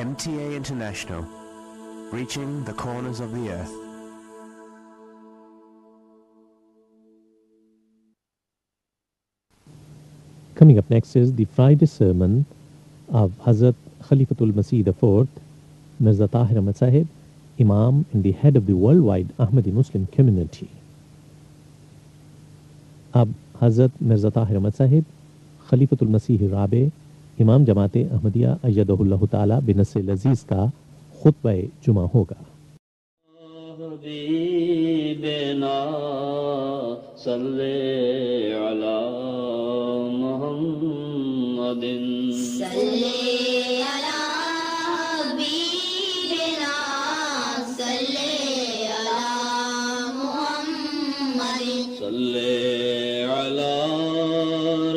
MTA International, reaching the corners of the earth. Coming up next is the Friday sermon of Hazrat Khalifatul Masih IV, Mirza Tahir Ahmad Sahib, Imam and the head of the worldwide Ahmadi Muslim community. اب حضرت مرزا طاہر احمد صاحب خلیفۃ المسیح الرابع امام جماعت احمدیہ ایدہ اللہ تعالی بنص العزیز کا خطبہ جمعہ ہوگا. حبیبنا صلی علی محمد صلی علی حبیبنا صلی علی محمد صلی علی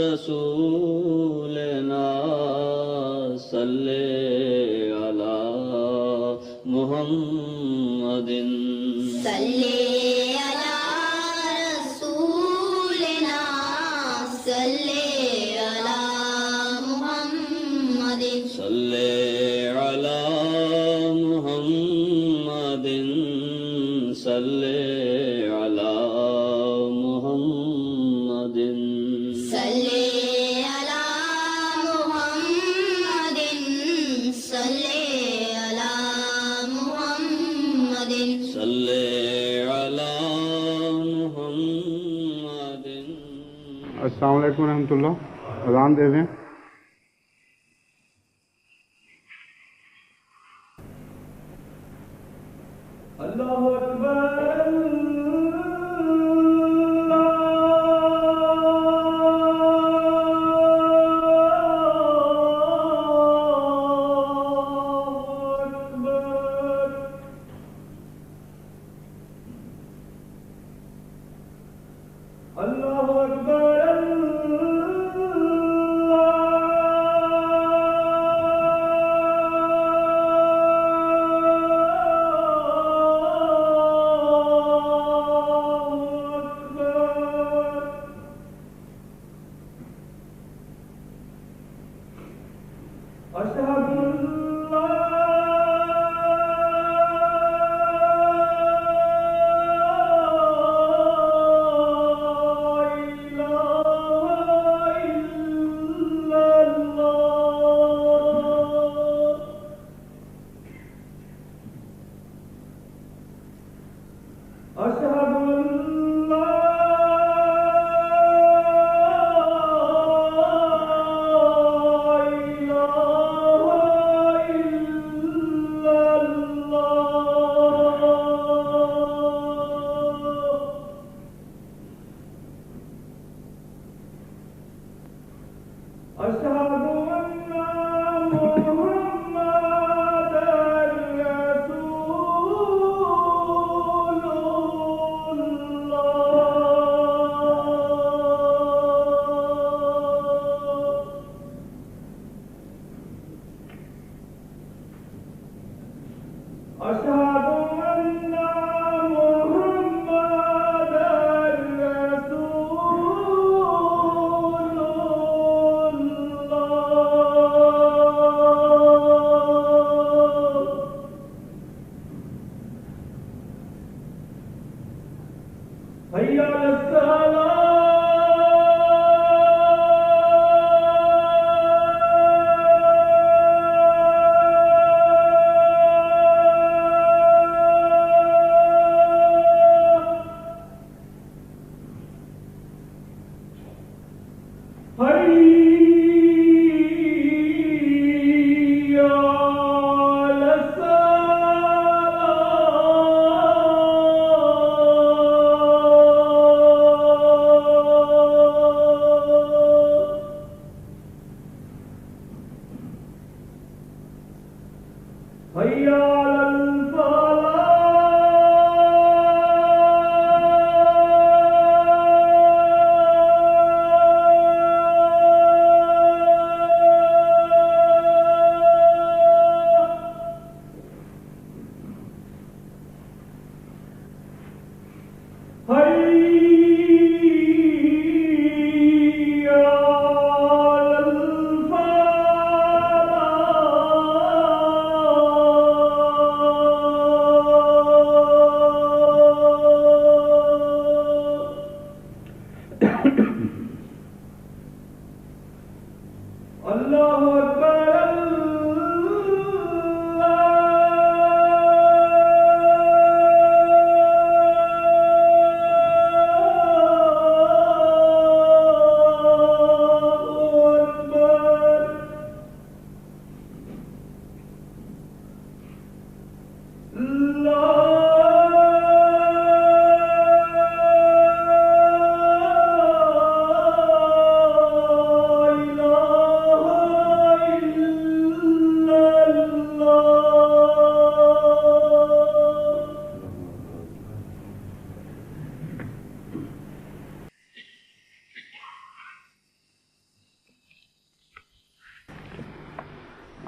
رسولنا صلی علی محمد صلی علی رسولنا صلی علی محمد صلی علی محمد صلی علی محمد صلی علی محمد صلی علی محمد صلی علی محمد. السلام علیکم ورحمۃ اللہ. اذان دے دیں. اللہ اکبر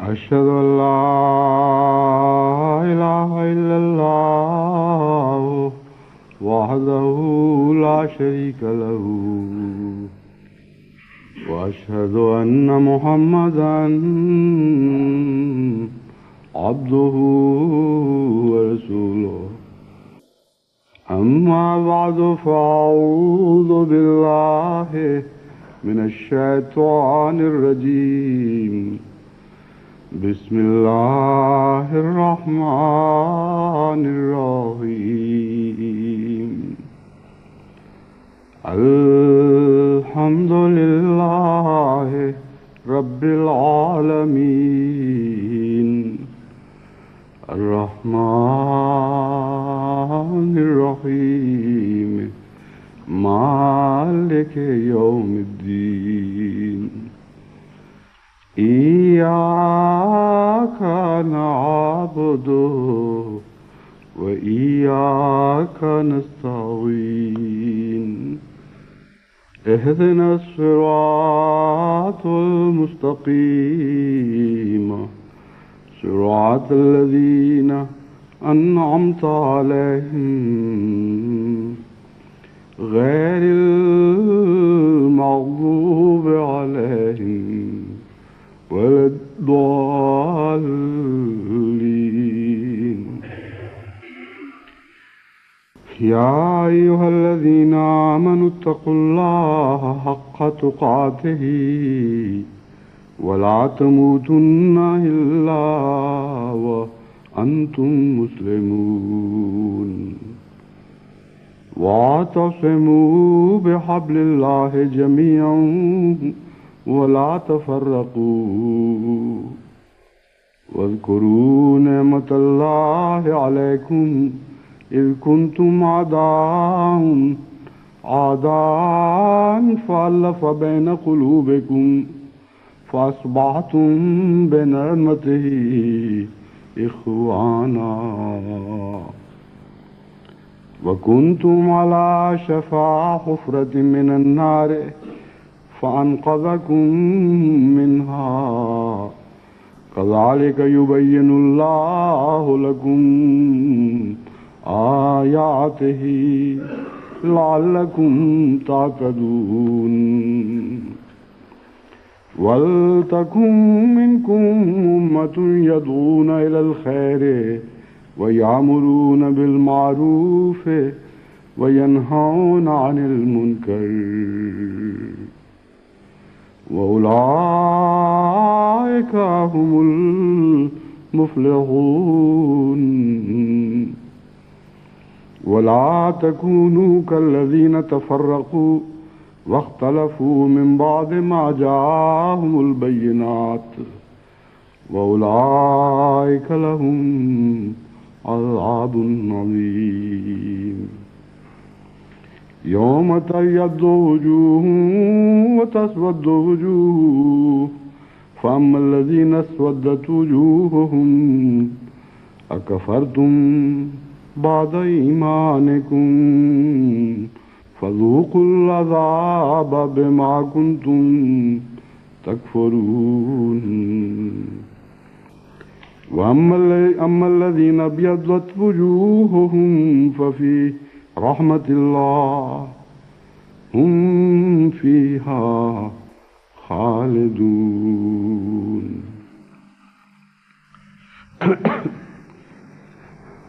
أشهد أن لا إله إلا الله وحده لا شريك له وأشهد أن محمدا عبده ورسوله أما بعد فأعوذ بالله من الشيطان الرجيم بسم الله الرحمن الرحيم الحمد لله رب العالمين الرحمن الرحيم مالك يوم الدين إياك نعبد وإياك نستعين اهدنا الصراط المستقيم صراط الذين أنعمت عليهم غير المغضوب عليهم ولا الضالين يا أيها الذين آمنوا اتقوا الله حق تقاته ولا تموتن إلا وأنتم مسلمون واعتصموا بحبل الله جميعا ولا تفرقوا واذكروا نعمة الله عليكم إذ كنتم أعداء فألف بين قلوبكم فأصبحتم بنعمته إخوانا وكنتم على شفا حفرة من النار فأنقذكم منها كذلك يبين الله لكم آياته لعلكم تعقلون ولتكن منكم أمة يدعون إلى الخير ويأمرون بالمعروف وينهون عن المنكر وأولئك هم المفلحون ولا تكونوا كالذين تفرقوا واختلفوا من بعد ما جاءهم البينات وأولئك لهم عذاب عظيم يوم تبيض وجوه وتسود وجوه فأما الذين اسودت وجوههم أكفرتم بعد إيمانكم فذوقوا العذاب بما كنتم تكفرون وأما الذين ابيضت وجوههم ففي رحمة الله هم فيها خالدون.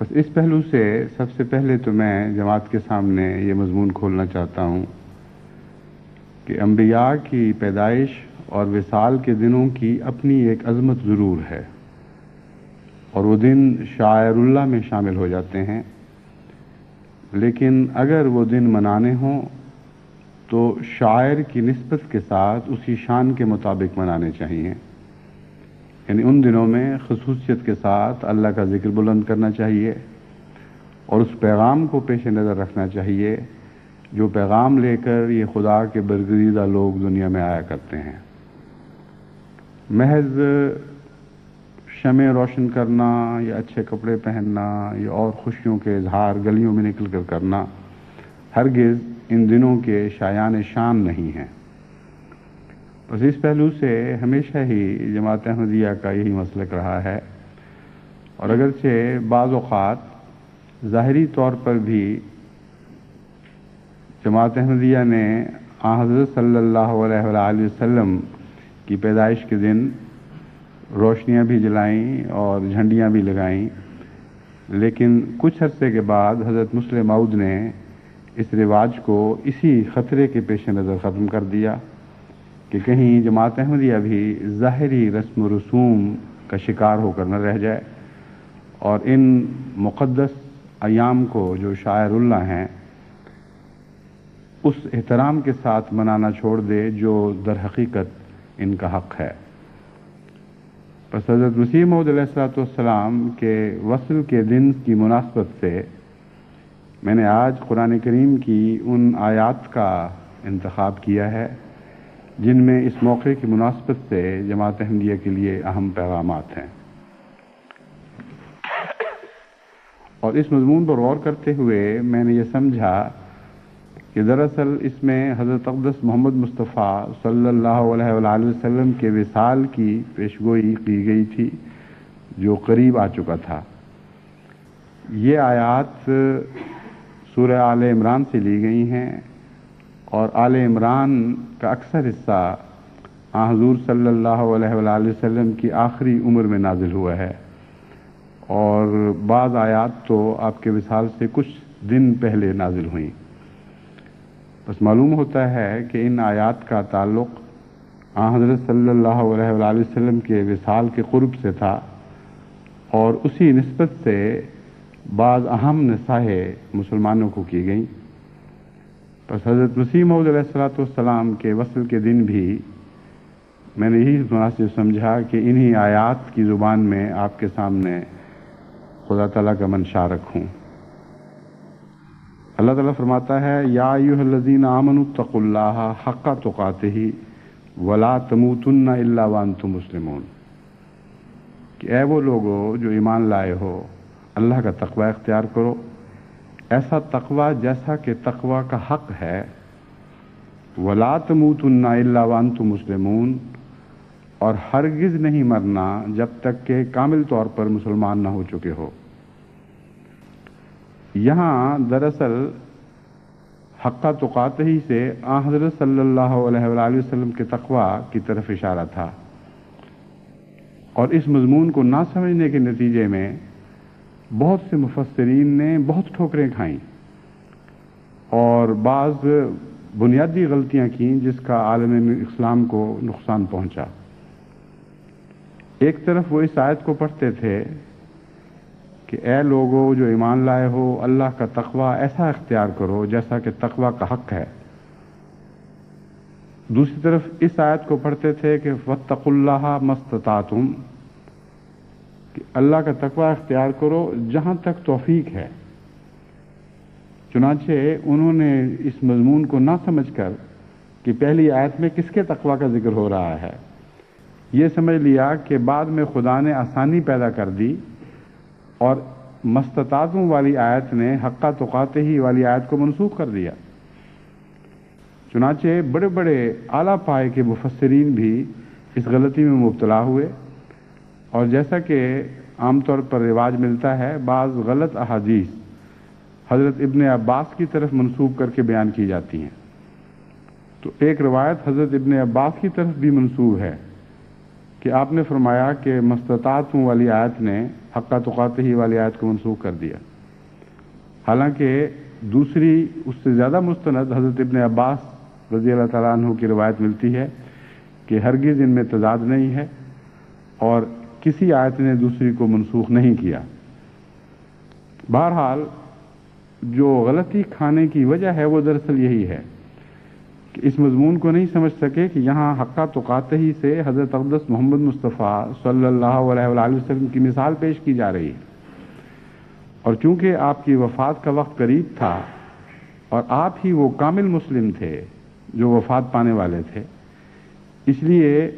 بس اس پہلو سے سب سے پہلے تو میں جماعت کے سامنے یہ مضمون کھولنا چاہتا ہوں کہ انبیاء کی پیدائش اور وصال کے دنوں کی اپنی ایک عظمت ضرور ہے، اور وہ دن شعائر اللہ میں شامل ہو جاتے ہیں، لیکن اگر وہ دن منانے ہوں تو شاعر کی نسبت کے ساتھ اسی شان کے مطابق منانے چاہیے، یعنی ان دنوں میں خصوصیت کے ساتھ اللہ کا ذکر بلند کرنا چاہیے اور اس پیغام کو پیش نظر رکھنا چاہیے جو پیغام لے کر یہ خدا کے برگزیدہ لوگ دنیا میں آیا کرتے ہیں۔ محض شمع روشن کرنا یا اچھے کپڑے پہننا یا اور خوشیوں کے اظہار گلیوں میں نکل کر کرنا ہرگز ان دنوں کے شایان شان نہیں ہیں۔ بس اس پہلو سے ہمیشہ ہی جماعت احمدیہ کا یہی مسلک رہا ہے، اور اگرچہ بعض اوقات ظاہری طور پر بھی جماعت احمدیہ نے حضرت صلی اللہ علیہ وآلہ وسلم کی پیدائش کے دن روشنیاں بھی جلائیں اور جھنڈیاں بھی لگائیں، لیکن کچھ عرصے کے بعد حضرت مسلم موعود نے اس رواج کو اسی خطرے کے پیش نظر ختم کر دیا کہ کہیں جماعت احمدیہ بھی ظاہری رسم و رسوم کا شکار ہو کر نہ رہ جائے اور ان مقدس ایام کو جو شاعر اللہ ہیں اس احترام کے ساتھ منانا چھوڑ دے جو در حقیقت ان کا حق ہے۔ بس حضرت مسیح موعود علیہ السلام کے وصل کے دن کی مناسبت سے میں نے آج قرآن کریم کی ان آیات کا انتخاب کیا ہے جن میں اس موقع کی مناسبت سے جماعت احمدیہ کے لیے اہم پیغامات ہیں، اور اس مضمون پر غور کرتے ہوئے میں نے یہ سمجھا کہ دراصل اس میں حضرت اقدس محمد مصطفیٰ صلی اللہ علیہ وآلہ وسلم کے وصال کی پیشگوئی کی گئی تھی جو قریب آ چکا تھا۔ یہ آیات سورہ آل عمران سے لی گئی ہیں، اور آل عمران کا اکثر حصہ حضور صلی اللہ علیہ وآلہ وسلم کی آخری عمر میں نازل ہوا ہے، اور بعض آیات تو آپ کے وصال سے کچھ دن پہلے نازل ہوئیں۔ بس معلوم ہوتا ہے کہ ان آیات کا تعلق حضرت صلی اللہ علیہ وآلہ وسلم کے وصال کے قرب سے تھا، اور اسی نسبت سے بعض اہم نصائح مسلمانوں کو کی گئیں۔ بس حضرت مسیح موعود علیہ السلام کے وصل کے دن بھی میں نے یہی مناسب سمجھا کہ انہی آیات کی زبان میں آپ کے سامنے خدا تعالیٰ کا منشا رکھوں۔ اللہ تعالیٰ فرماتا ہے یا ایھا الذین آمنوا اتقوا اللہ حق تقاتہ ولا تموتن الا وانتم مسلمون، کہ اے وہ لوگو جو ایمان لائے ہو اللہ کا تقوی اختیار کرو، ایسا تقوی جیسا کہ تقوی کا حق ہے، ولا تموتن الا وانتم مسلمون، اور ہرگز نہیں مرنا جب تک کہ کامل طور پر مسلمان نہ ہو چکے ہو۔ یہاں دراصل حق تقاتہ ہی سے حضرت صلی اللہ علیہ وآلہ وسلم کے تقوی کی طرف اشارہ تھا، اور اس مضمون کو نہ سمجھنے کے نتیجے میں بہت سے مفسرین نے بہت ٹھوکریں کھائیں اور بعض بنیادی غلطیاں کیں جس کا عالم اسلام کو نقصان پہنچا۔ ایک طرف وہ اس آیت کو پڑھتے تھے کہ اے لوگو جو ایمان لائے ہو اللہ کا تقوی ایسا اختیار کرو جیسا کہ تقوی کا حق ہے، دوسری طرف اس آیت کو پڑھتے تھے کہ واتقوا اللہ ما استطعتم، کہ اللہ کا تقوی اختیار کرو جہاں تک توفیق ہے۔ چنانچہ انہوں نے اس مضمون کو نہ سمجھ کر کہ پہلی آیت میں کس کے تقوی کا ذکر ہو رہا ہے، یہ سمجھ لیا کہ بعد میں خدا نے آسانی پیدا کر دی اور مستطاعتم والی آیت نے حق تقاتہ والی آیت کو منسوخ کر دیا۔ چنانچہ بڑے بڑے اعلیٰ پائے کے مفسرین بھی اس غلطی میں مبتلا ہوئے، اور جیسا کہ عام طور پر رواج ملتا ہے بعض غلط احادیث حضرت ابن عباس کی طرف منسوب کر کے بیان کی جاتی ہیں، تو ایک روایت حضرت ابن عباس کی طرف بھی منسوب ہے کہ آپ نے فرمایا کہ مستطاعتوں والی آیت نے حق تقاتہ والی آیت کو منسوخ کر دیا، حالانکہ دوسری اس سے زیادہ مستند حضرت ابن عباس رضی اللہ تعالیٰ عنہ کی روایت ملتی ہے کہ ہرگز ان میں تضاد نہیں ہے اور کسی آیت نے دوسری کو منسوخ نہیں کیا۔ بہرحال جو غلطی کھانے کی وجہ ہے وہ دراصل یہی ہے کہ اس مضمون کو نہیں سمجھ سکے کہ یہاں حق تقاتہ سے حضرت اقدس محمد مصطفیٰ صلی اللہ علیہ وآلہ وسلم کی مثال پیش کی جا رہی ہے، اور چونکہ آپ کی وفات کا وقت قریب تھا اور آپ ہی وہ کامل مسلم تھے جو وفات پانے والے تھے، اس لیے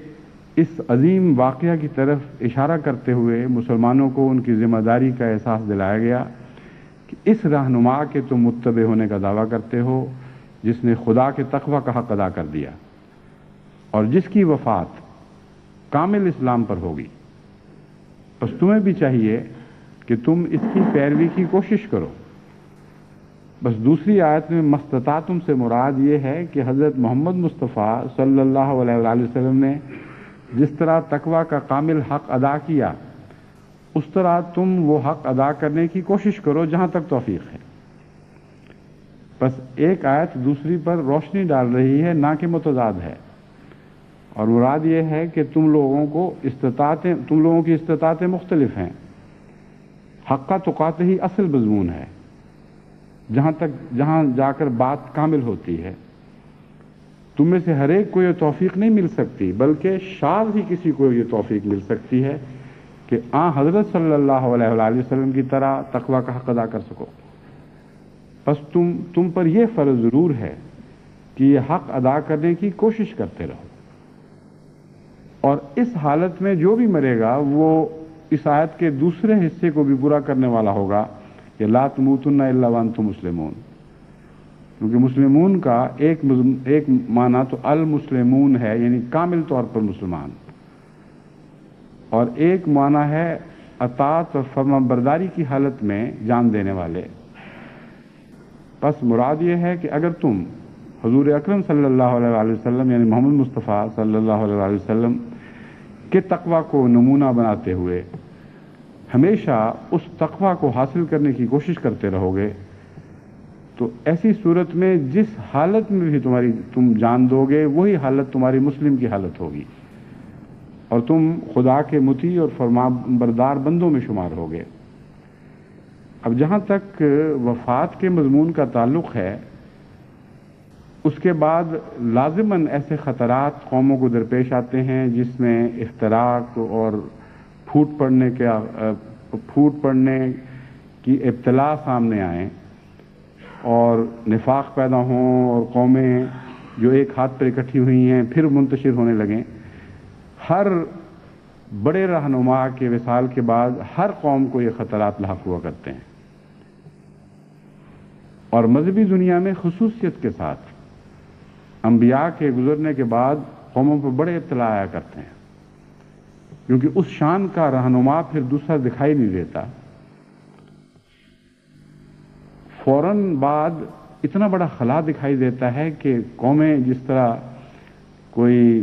اس عظیم واقعہ کی طرف اشارہ کرتے ہوئے مسلمانوں کو ان کی ذمہ داری کا احساس دلایا گیا کہ اس رہنما کے تم متبع ہونے کا دعویٰ کرتے ہو جس نے خدا کے تقوی کا حق ادا کر دیا اور جس کی وفات کامل اسلام پر ہوگی، بس تمہیں بھی چاہیے کہ تم اس کی پیروی کی کوشش کرو۔ بس دوسری آیت میں مستطاعتم سے مراد یہ ہے کہ حضرت محمد مصطفیٰ صلی اللہ علیہ وآلہ وسلم نے جس طرح تقوی کا کامل حق ادا کیا اس طرح تم وہ حق ادا کرنے کی کوشش کرو جہاں تک توفیق ہے۔ بس ایک آیت دوسری پر روشنی ڈال رہی ہے، نہ کہ متضاد ہے، اور مراد یہ ہے کہ تم لوگوں کی استطاعتیں مختلف ہیں۔ حق تقاتہ ہی اصل مضمون ہے، جہاں جا کر بات کامل ہوتی ہے۔ تم میں سے ہر ایک کو یہ توفیق نہیں مل سکتی، بلکہ شاذ ہی کسی کو یہ توفیق مل سکتی ہے کہ حضرت صلی اللہ علیہ وآلہ وسلم کی طرح تقوی کا حق ادا کر سکو۔ بس تم پر یہ فرض ضرور ہے کہ یہ حق ادا کرنے کی کوشش کرتے رہو، اور اس حالت میں جو بھی مرے گا وہ اس آیت کے دوسرے حصے کو بھی پورا کرنے والا ہوگا کہ لا تموتن الا وانتم مسلمون، کیونکہ مسلمون کا ایک معنی تو المسلمون ہے، یعنی کامل طور پر مسلمان، اور ایک معنی ہے اطاعت اور فرمانبرداری کی حالت میں جان دینے والے۔ بس مراد یہ ہے کہ اگر تم حضور اکرم صلی اللہ علیہ وآلہ وسلم یعنی محمد مصطفیٰ صلی اللہ علیہ وآلہ وسلم کے تقوی کو نمونہ بناتے ہوئے ہمیشہ اس تقوی کو حاصل کرنے کی کوشش کرتے رہو گے، تو ایسی صورت میں جس حالت میں بھی تم جان دو گے وہی حالت تمہاری مسلم کی حالت ہوگی، اور تم خدا کے مطیع اور فرمانبردار بندوں میں شمار ہوگے۔ اب جہاں تک وفات کے مضمون کا تعلق ہے، اس کے بعد لازماً ایسے خطرات قوموں کو درپیش آتے ہیں جس میں افتراق اور پھوٹ پڑنے کی ابتلا سامنے آئیں اور نفاق پیدا ہوں اور قومیں جو ایک ہاتھ پر اکٹھی ہوئی ہیں پھر منتشر ہونے لگیں۔ ہر بڑے رہنما کے وصال کے بعد ہر قوم کو یہ خطرات لاحق ہوا کرتے ہیں، اور مذہبی دنیا میں خصوصیت کے ساتھ انبیاء کے گزرنے کے بعد قوموں پر بڑے ابتلا آیا کرتے ہیں، کیونکہ اس شان کا رہنما پھر دوسرا دکھائی نہیں دیتا۔ فوراً بعد اتنا بڑا خلا دکھائی دیتا ہے کہ قومیں جس طرح کوئی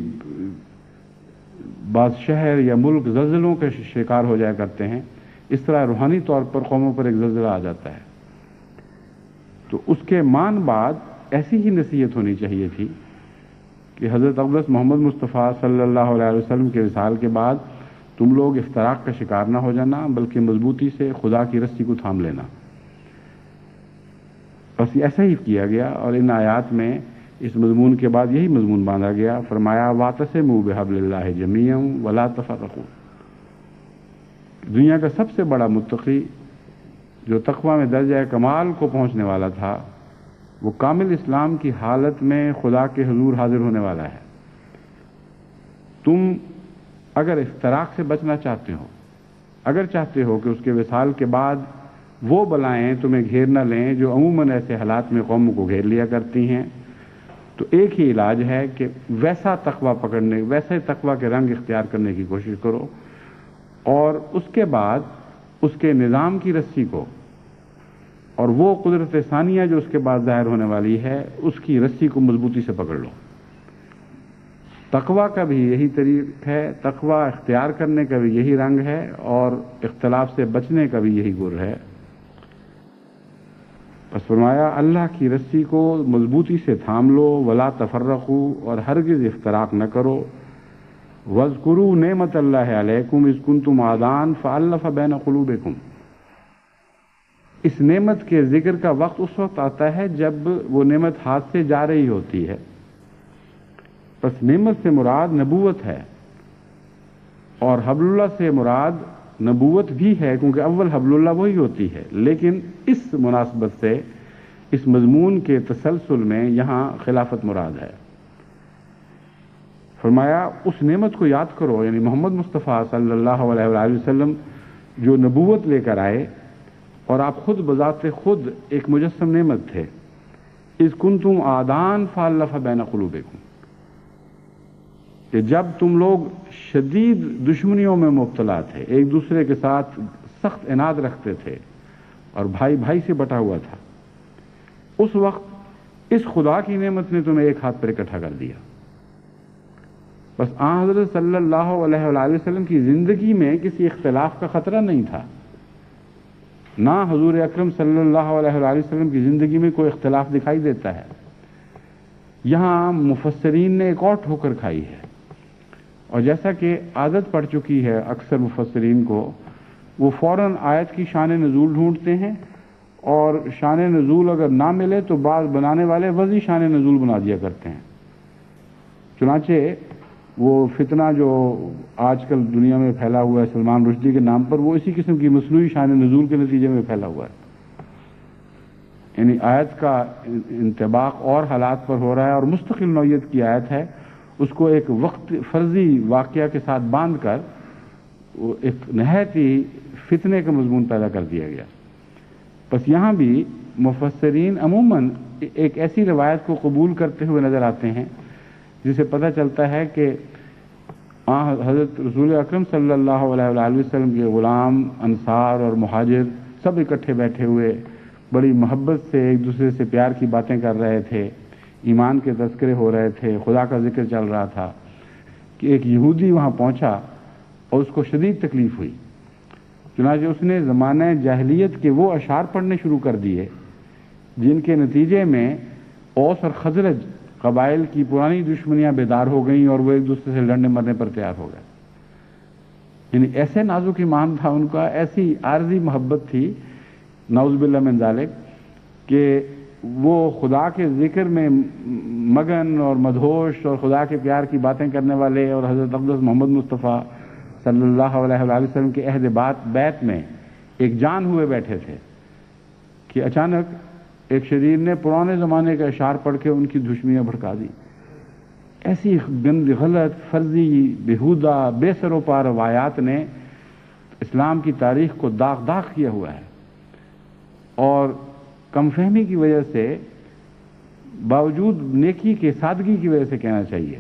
بعض شہر یا ملک زلزلوں کے شکار ہو جایا کرتے ہیں، اس طرح روحانی طور پر قوموں پر ایک زلزلہ آ جاتا ہے۔ تو اس کے مان بعد ایسی ہی نصیحت ہونی چاہیے تھی کہ حضرت اقدس محمد مصطفیٰ صلی اللہ علیہ وسلم کے وصال کے بعد تم لوگ افتراق کا شکار نہ ہو جانا، بلکہ مضبوطی سے خدا کی رسی کو تھام لینا۔ بس ایسا ہی کیا گیا، اور ان آیات میں اس مضمون کے بعد یہی مضمون باندھا گیا۔ فرمایا واعتصموا بحبل اللہ جمیعا ولا تفرقوا۔ دنیا کا سب سے بڑا متقی جو تقوی میں درجہ کمال کو پہنچنے والا تھا، وہ کامل اسلام کی حالت میں خدا کے حضور حاضر ہونے والا ہے۔ تم اگر افتراق سے بچنا چاہتے ہو، اگر چاہتے ہو کہ اس کے وصال کے بعد وہ بلائیں تمہیں گھیر نہ لیں جو عموماً ایسے حالات میں قوموں کو گھیر لیا کرتی ہیں، تو ایک ہی علاج ہے کہ ویسا تقوی کے رنگ اختیار کرنے کی کوشش کرو، اور اس کے بعد اس کے نظام کی رسی کو اور وہ قدرت ثانیہ جو اس کے بعد ظاہر ہونے والی ہے اس کی رسی کو مضبوطی سے پکڑ لو۔ تقوی کا بھی یہی طریق ہے، تقوی اختیار کرنے کا بھی یہی رنگ ہے، اور اختلاف سے بچنے کا بھی یہی گر ہے۔ بس فرمایا اللہ کی رسی کو مضبوطی سے تھام لو، ولا تفرقوا، اور ہرگز افتراق نہ کرو۔ واذکروا نعمت اللہ علیکم اذ کنتم اعداء فالف بین قلوبکم۔ اس نعمت کے ذکر کا وقت اس وقت آتا ہے جب وہ نعمت ہاتھ سے جا رہی ہوتی ہے۔ بس نعمت سے مراد نبوت ہے، اور حبل اللہ سے مراد نبوت بھی ہے، کیونکہ اول حبل اللہ وہی ہوتی ہے، لیکن اس مناسبت سے اس مضمون کے تسلسل میں یہاں خلافت مراد ہے۔ فرمایا اس نعمت کو یاد کرو، یعنی محمد مصطفیٰ صلی اللہ علیہ وآلہ وسلم جو نبوت لے کر آئے، اور آپ خود بذات خود ایک مجسم نعمت تھے۔ اذ کنتم اعداء فالف بین قلوبکم، کہ جب تم لوگ شدید دشمنیوں میں مبتلا تھے، ایک دوسرے کے ساتھ سخت عناد رکھتے تھے، اور بھائی بھائی سے بٹا ہوا تھا، اس وقت اس خدا کی نعمت نے تمہیں ایک ہاتھ پر اکٹھا کر دیا۔ بس آن حضرت صلی اللہ علیہ وآلہ وسلم کی زندگی میں کسی اختلاف کا خطرہ نہیں تھا، نہ حضور اکرم صلی اللہ علیہ وآلہ وسلم کی زندگی میں کوئی اختلاف دکھائی دیتا ہے۔ یہاں مفسرین نے ایک اور ٹھوکر کھائی ہے، اور جیسا کہ عادت پڑ چکی ہے اکثر مفسرین کو، وہ فوراً آیت کی شان نزول ڈھونڈتے ہیں، اور شان نزول اگر نہ ملے تو بعض بنانے والے وضعی شان نزول بنا دیا کرتے ہیں۔ چنانچہ وہ فتنہ جو آج کل دنیا میں پھیلا ہوا ہے سلمان رشدی کے نام پر، وہ اسی قسم کی مصنوعی شان نزول کے نتیجے میں پھیلا ہوا ہے، یعنی آیت کا انطباق اور حالات پر ہو رہا ہے، اور مستقل نوعیت کی آیت ہے، اس کو ایک وقت فرضی واقعہ کے ساتھ باندھ کر وہ ایک نہایت ہی فتنے کا مضمون پیدا کر دیا گیا۔ بس یہاں بھی مفسرین عموماً ایک ایسی روایت کو قبول کرتے ہوئے نظر آتے ہیں جسے پتہ چلتا ہے کہ حضرت رسول اکرم صلی اللہ علیہ وآلہ وسلم کے غلام، انصار اور مہاجر سب اکٹھے بیٹھے ہوئے بڑی محبت سے ایک دوسرے سے پیار کی باتیں کر رہے تھے، ایمان کے تذکرے ہو رہے تھے، خدا کا ذکر چل رہا تھا، کہ ایک یہودی وہاں پہنچا اور اس کو شدید تکلیف ہوئی۔ چنانچہ اس نے زمانہ جاہلیت کے وہ اشعار پڑھنے شروع کر دیے جن کے نتیجے میں اوس اور خزرج قبائل کی پرانی دشمنیاں بیدار ہو گئیں، اور وہ ایک دوسرے سے لڑنے مرنے پر تیار ہو گئے۔ یعنی ایسے نازک ایمان تھا ان کا، ایسی عارضی محبت تھی، نعوذ باللہ من ذالک، کہ وہ خدا کے ذکر میں مگن اور مدہوش اور خدا کے پیار کی باتیں کرنے والے، اور حضرت اقدس محمد مصطفیٰ صلی اللہ علیہ وآلہ وسلم کے عہد بیت میں ایک جان ہوئے بیٹھے تھے، کہ اچانک ایک شریر نے پرانے زمانے کے اشعار پڑھ کے ان کی دشمنیاں بھڑکا دی۔ ایسی گند، غلط، فرضی، بیہودہ، بے سر و پا روایات نے اسلام کی تاریخ کو داغ کیا ہوا ہے، اور کم فہمی کی وجہ سے، باوجود نیکی کے سادگی کی وجہ سے کہنا چاہیے،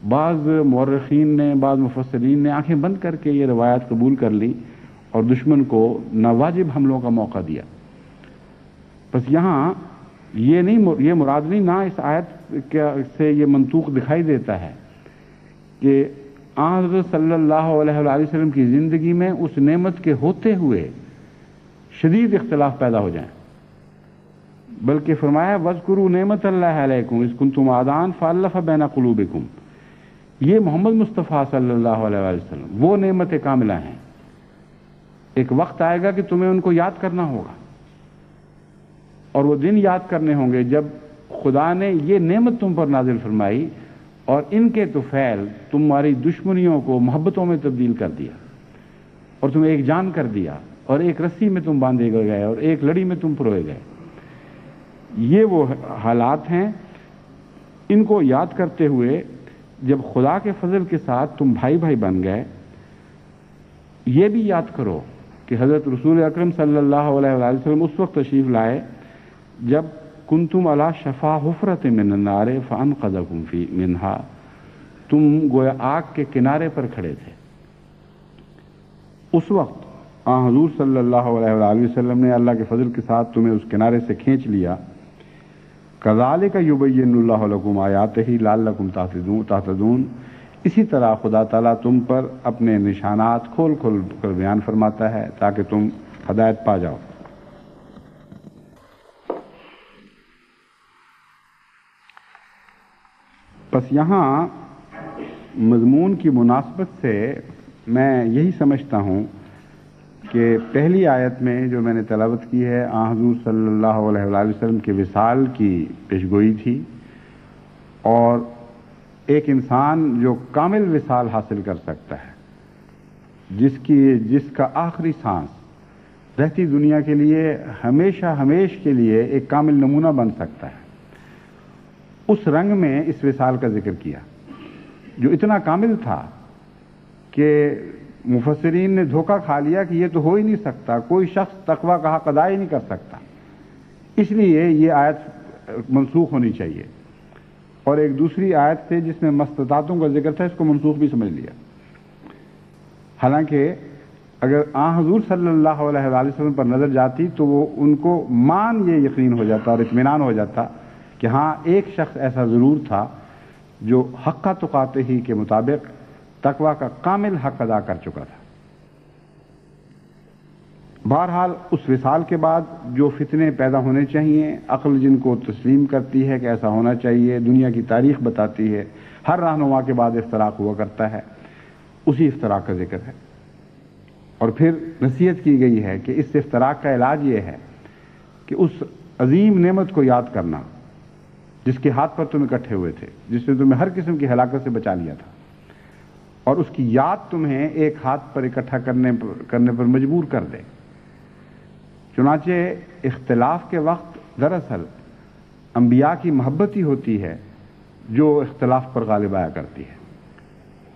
بعض مورخین نے، بعض مفسرین نے آنکھیں بند کر کے یہ روایات قبول کر لی اور دشمن کو ناواجب حملوں کا موقع دیا۔ بس یہاں یہ مراد نہیں، نہ اس آیت سے یہ منطوق دکھائی دیتا ہے کہ حضرت صلی اللہ علیہ وآلہ وسلم کی زندگی میں اس نعمت کے ہوتے ہوئے شدید اختلاف پیدا ہو جائیں، بلکہ فرمایا وَاذْكُرُوا نِعْمَتَ اللَّهِ عَلَيْكُمْ إِذْ كُنْتُمْ أَعْدَاءً فَأَلَّفَ بَيْنَ قُلُوبِكُمْ۔ یہ محمد مصطفیٰ صلی اللہ علیہ وآلہ وسلم وہ نعمت کاملہ ہیں، ایک وقت آئے گا کہ تمہیں ان کو یاد کرنا ہوگا، اور وہ دن یاد کرنے ہوں گے جب خدا نے یہ نعمت تم پر نازل فرمائی، اور ان کے طفیل تمہاری دشمنیوں کو محبتوں میں تبدیل کر دیا، اور تمہیں ایک جان کر دیا، اور ایک رسی میں تم باندھے گئے، اور ایک لڑی میں تم پروئے گئے۔ یہ وہ حالات ہیں، ان کو یاد کرتے ہوئے جب خدا کے فضل کے ساتھ تم بھائی بھائی بن گئے، یہ بھی یاد کرو کہ حضرت رسول اکرم صلی اللہ علیہ وآلہ وسلم اس وقت تشریف لائے جب کنتم علی شفا حفرۃ من النار فانقذکم منہا، تم گویا آگ کے کنارے پر کھڑے تھے۔ اس وقت حضور صلی اللہ علیہ وآلہ وسلم نے اللہ کے فضل کے ساتھ تمہیں اس کنارے سے کھینچ لیا، کذالک یبین اللہ لکم آیاتہ لعلکم تہتدون، اسی طرح خدا تعالیٰ تم پر اپنے نشانات کھول کھول کر بیان فرماتا ہے تاکہ تم ہدایت پا جاؤ۔ بس یہاں مضمون کی مناسبت سے میں یہی سمجھتا ہوں کہ پہلی آیت میں جو میں نے تلاوت کی ہے حضور صلی اللہ علیہ وآلہ وسلم کے وصال کی پیشگوئی تھی، اور ایک انسان جو کامل وصال حاصل کر سکتا ہے، جس کا آخری سانس رہتی دنیا کے لیے ہمیش کے لیے ایک کامل نمونہ بن سکتا ہے، اس رنگ میں اس وصال کا ذکر کیا جو اتنا کامل تھا کہ مفسرین نے دھوکہ کھا لیا کہ یہ تو ہو ہی نہیں سکتا، کوئی شخص تقویٰ کا حق ادا ہی نہیں کر سکتا، اس لیے یہ آیت منسوخ ہونی چاہیے۔ اور ایک دوسری آیت سے جس میں مستطاعتوں کا ذکر تھا، اس کو منسوخ بھی سمجھ لیا۔ حالانکہ اگر حضور صلی اللہ علیہ وآلہ وسلم پر نظر جاتی تو وہ ان کو یہ یقین ہو جاتا اور اطمینان ہو جاتا کہ ہاں ایک شخص ایسا ضرور تھا جو حق تقاتے ہی کے مطابق تقویٰ کا کامل حق ادا کر چکا تھا۔ بہرحال اس وصال کے بعد جو فتنے پیدا ہونے چاہیے، عقل جن کو تسلیم کرتی ہے کہ ایسا ہونا چاہیے، دنیا کی تاریخ بتاتی ہے، ہر رہنما کے بعد افتراق ہوا کرتا ہے، اسی افتراق کا ذکر ہے۔ اور پھر نصیحت کی گئی ہے کہ اس افتراق کا علاج یہ ہے کہ اس عظیم نعمت کو یاد کرنا جس کے ہاتھ پر تم اکٹھے ہوئے تھے، جس نے تمہیں ہر قسم کی ہلاکت سے بچا لیا تھا، اور اس کی یاد تمہیں ایک ہاتھ پر اکٹھا کرنے پر مجبور کر دے۔ چنانچہ اختلاف کے وقت دراصل انبیاء کی محبت ہی ہوتی ہے جو اختلاف پر غالب آیا کرتی ہے،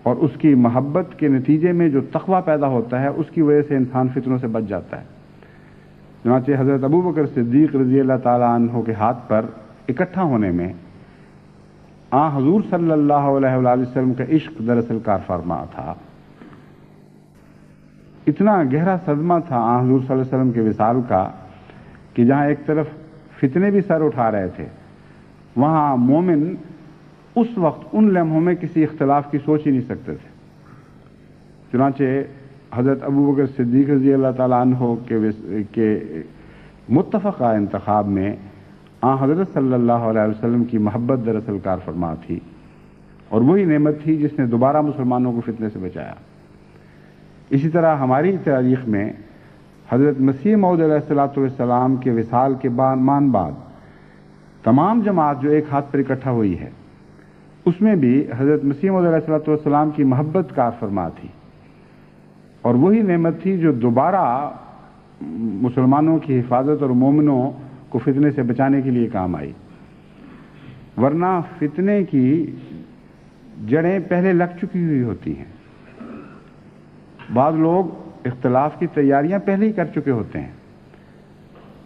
اور اس کی محبت کے نتیجے میں جو تقویٰ پیدا ہوتا ہے اس کی وجہ سے انسان فتنوں سے بچ جاتا ہے۔ چنانچہ حضرت ابوبکر صدیق رضی اللہ تعالیٰ عنہ کے ہاتھ پر اکٹھا ہونے میں حضور صلی اللہ علیہ وآلہ وسلم کا عشق دراصل کار فرما تھا۔ اتنا گہرا صدمہ تھا حضور صلی اللہ علیہ وسلم کے وصال کا کہ جہاں ایک طرف فتنے بھی سر اٹھا رہے تھے، وہاں مومن اس وقت ان لمحوں میں کسی اختلاف کی سوچ ہی نہیں سکتے تھے۔ چنانچہ حضرت ابوبکر صدیق رضی اللہ تعالیٰ عنہ کے متفقہ انتخاب میں حضرت صلی اللہ علیہ وسلم کی محبت دراصل کار فرما تھی، اور وہی نعمت تھی جس نے دوبارہ مسلمانوں کو فتنے سے بچایا۔ اسی طرح ہماری تاریخ میں حضرت مسیح موعود علیہ السلام کے وصال کے بعد تمام جماعت جو ایک ہاتھ پر اکٹھا ہوئی ہے، اس میں بھی حضرت مسیح موعود علیہ السلام کی محبت کار فرما تھی، اور وہی نعمت تھی جو دوبارہ مسلمانوں کی حفاظت اور مومنوں کو فتنے سے بچانے کے لیے کام آئی۔ ورنہ فتنے کی جڑیں پہلے لگ چکی ہوئی ہوتی ہیں، بعض لوگ اختلاف کی تیاریاں پہلے ہی کر چکے ہوتے ہیں۔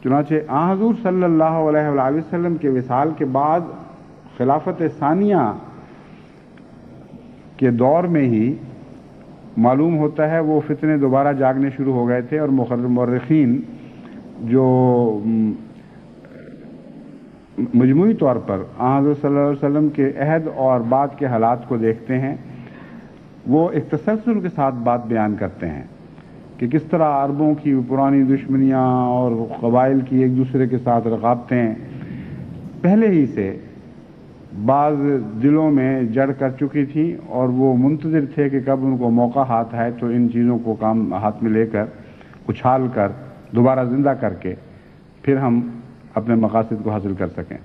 چنانچہ حضور صلی اللہ علیہ وآلہ وسلم کے وصال کے بعد خلافت ثانیہ کے دور میں ہی معلوم ہوتا ہے وہ فتنے دوبارہ جاگنے شروع ہو گئے تھے، اور مورخین جو مجموعی طور پر حضرت صلی اللہ علیہ وسلم کے عہد اور بعد کے حالات کو دیکھتے ہیں، وہ ایک تسلسل کے ساتھ بات بیان کرتے ہیں کہ کس طرح عربوں کی پرانی دشمنیاں اور قبائل کی ایک دوسرے کے ساتھ رقابتیں پہلے ہی سے بعض دلوں میں جڑ کر چکی تھیں، اور وہ منتظر تھے کہ کب ان کو موقع ہاتھ آئے تو ان چیزوں کو کام ہاتھ میں لے کر اچھال کر دوبارہ زندہ کر کے پھر ہم اپنے مقاصد کو حاصل کر سکیں۔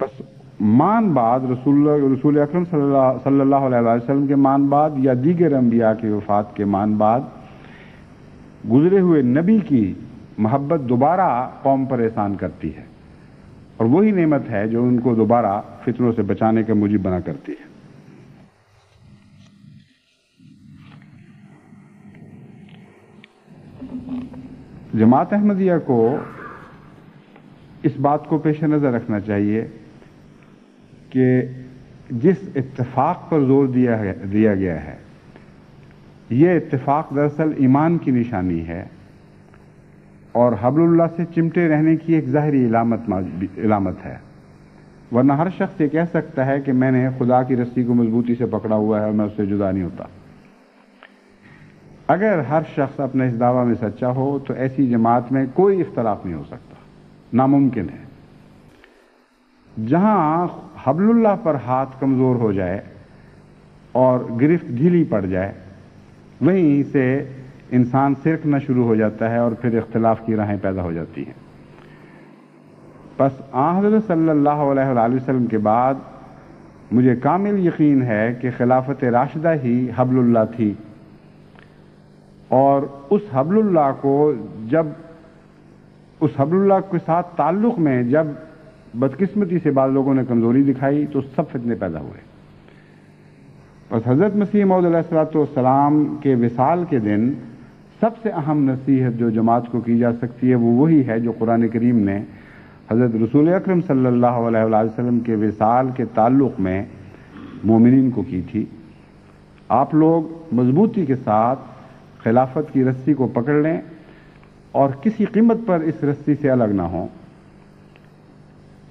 بس مان بعد رسول اکرم صلی اللہ علیہ وسلم کے مان بعد یا دیگر انبیاء کی وفات کے مان بعد گزرے ہوئے نبی کی محبت دوبارہ قوم پر احسان کرتی ہے، اور وہی نعمت ہے جو ان کو دوبارہ فتنوں سے بچانے کا موجب بنا کرتی ہے۔ جماعت احمدیہ کو اس بات کو پیش نظر رکھنا چاہیے کہ جس اتفاق پر زور دیا گیا ہے، یہ اتفاق دراصل ایمان کی نشانی ہے، اور حبل اللہ سے چمٹے رہنے کی ایک ظاہری علامت ہے، ورنہ ہر شخص یہ کہہ سکتا ہے کہ میں نے خدا کی رسی کو مضبوطی سے پکڑا ہوا ہے اور میں اس سے جدا نہیں ہوتا۔ اگر ہر شخص اپنے اس دعویٰ میں سچا ہو تو ایسی جماعت میں کوئی اختلاف نہیں ہو سکتا، ناممکن ہے۔ جہاں حبل اللہ پر ہاتھ کمزور ہو جائے اور گرفت ڈھیلی پڑ جائے، وہیں سے انسان سرکنا شروع ہو جاتا ہے اور پھر اختلاف کی راہیں پیدا ہو جاتی ہیں۔ پس آن حضرت صلی اللہ علیہ وآلہ وسلم کے بعد مجھے کامل یقین ہے کہ خلافت راشدہ ہی حبل اللہ تھی، اور اس حبل اللہ کے ساتھ تعلق میں جب بدقسمتی سے بعض لوگوں نے کمزوری دکھائی تو سب فتنے پیدا ہوئے۔ بس حضرت مسیح موعود علیہ الصلوۃ والسلام کے وصال کے دن سب سے اہم نصیحت جو جماعت کو کی جا سکتی ہے وہ وہی ہے جو قرآن کریم نے حضرت رسول اکرم صلی اللہ علیہ وآلہ وسلم کے وصال کے تعلق میں مومنین کو کی تھی۔ آپ لوگ مضبوطی کے ساتھ خلافت کی رسی کو پکڑ لیں اور کسی قیمت پر اس رسی سے الگ نہ ہوں۔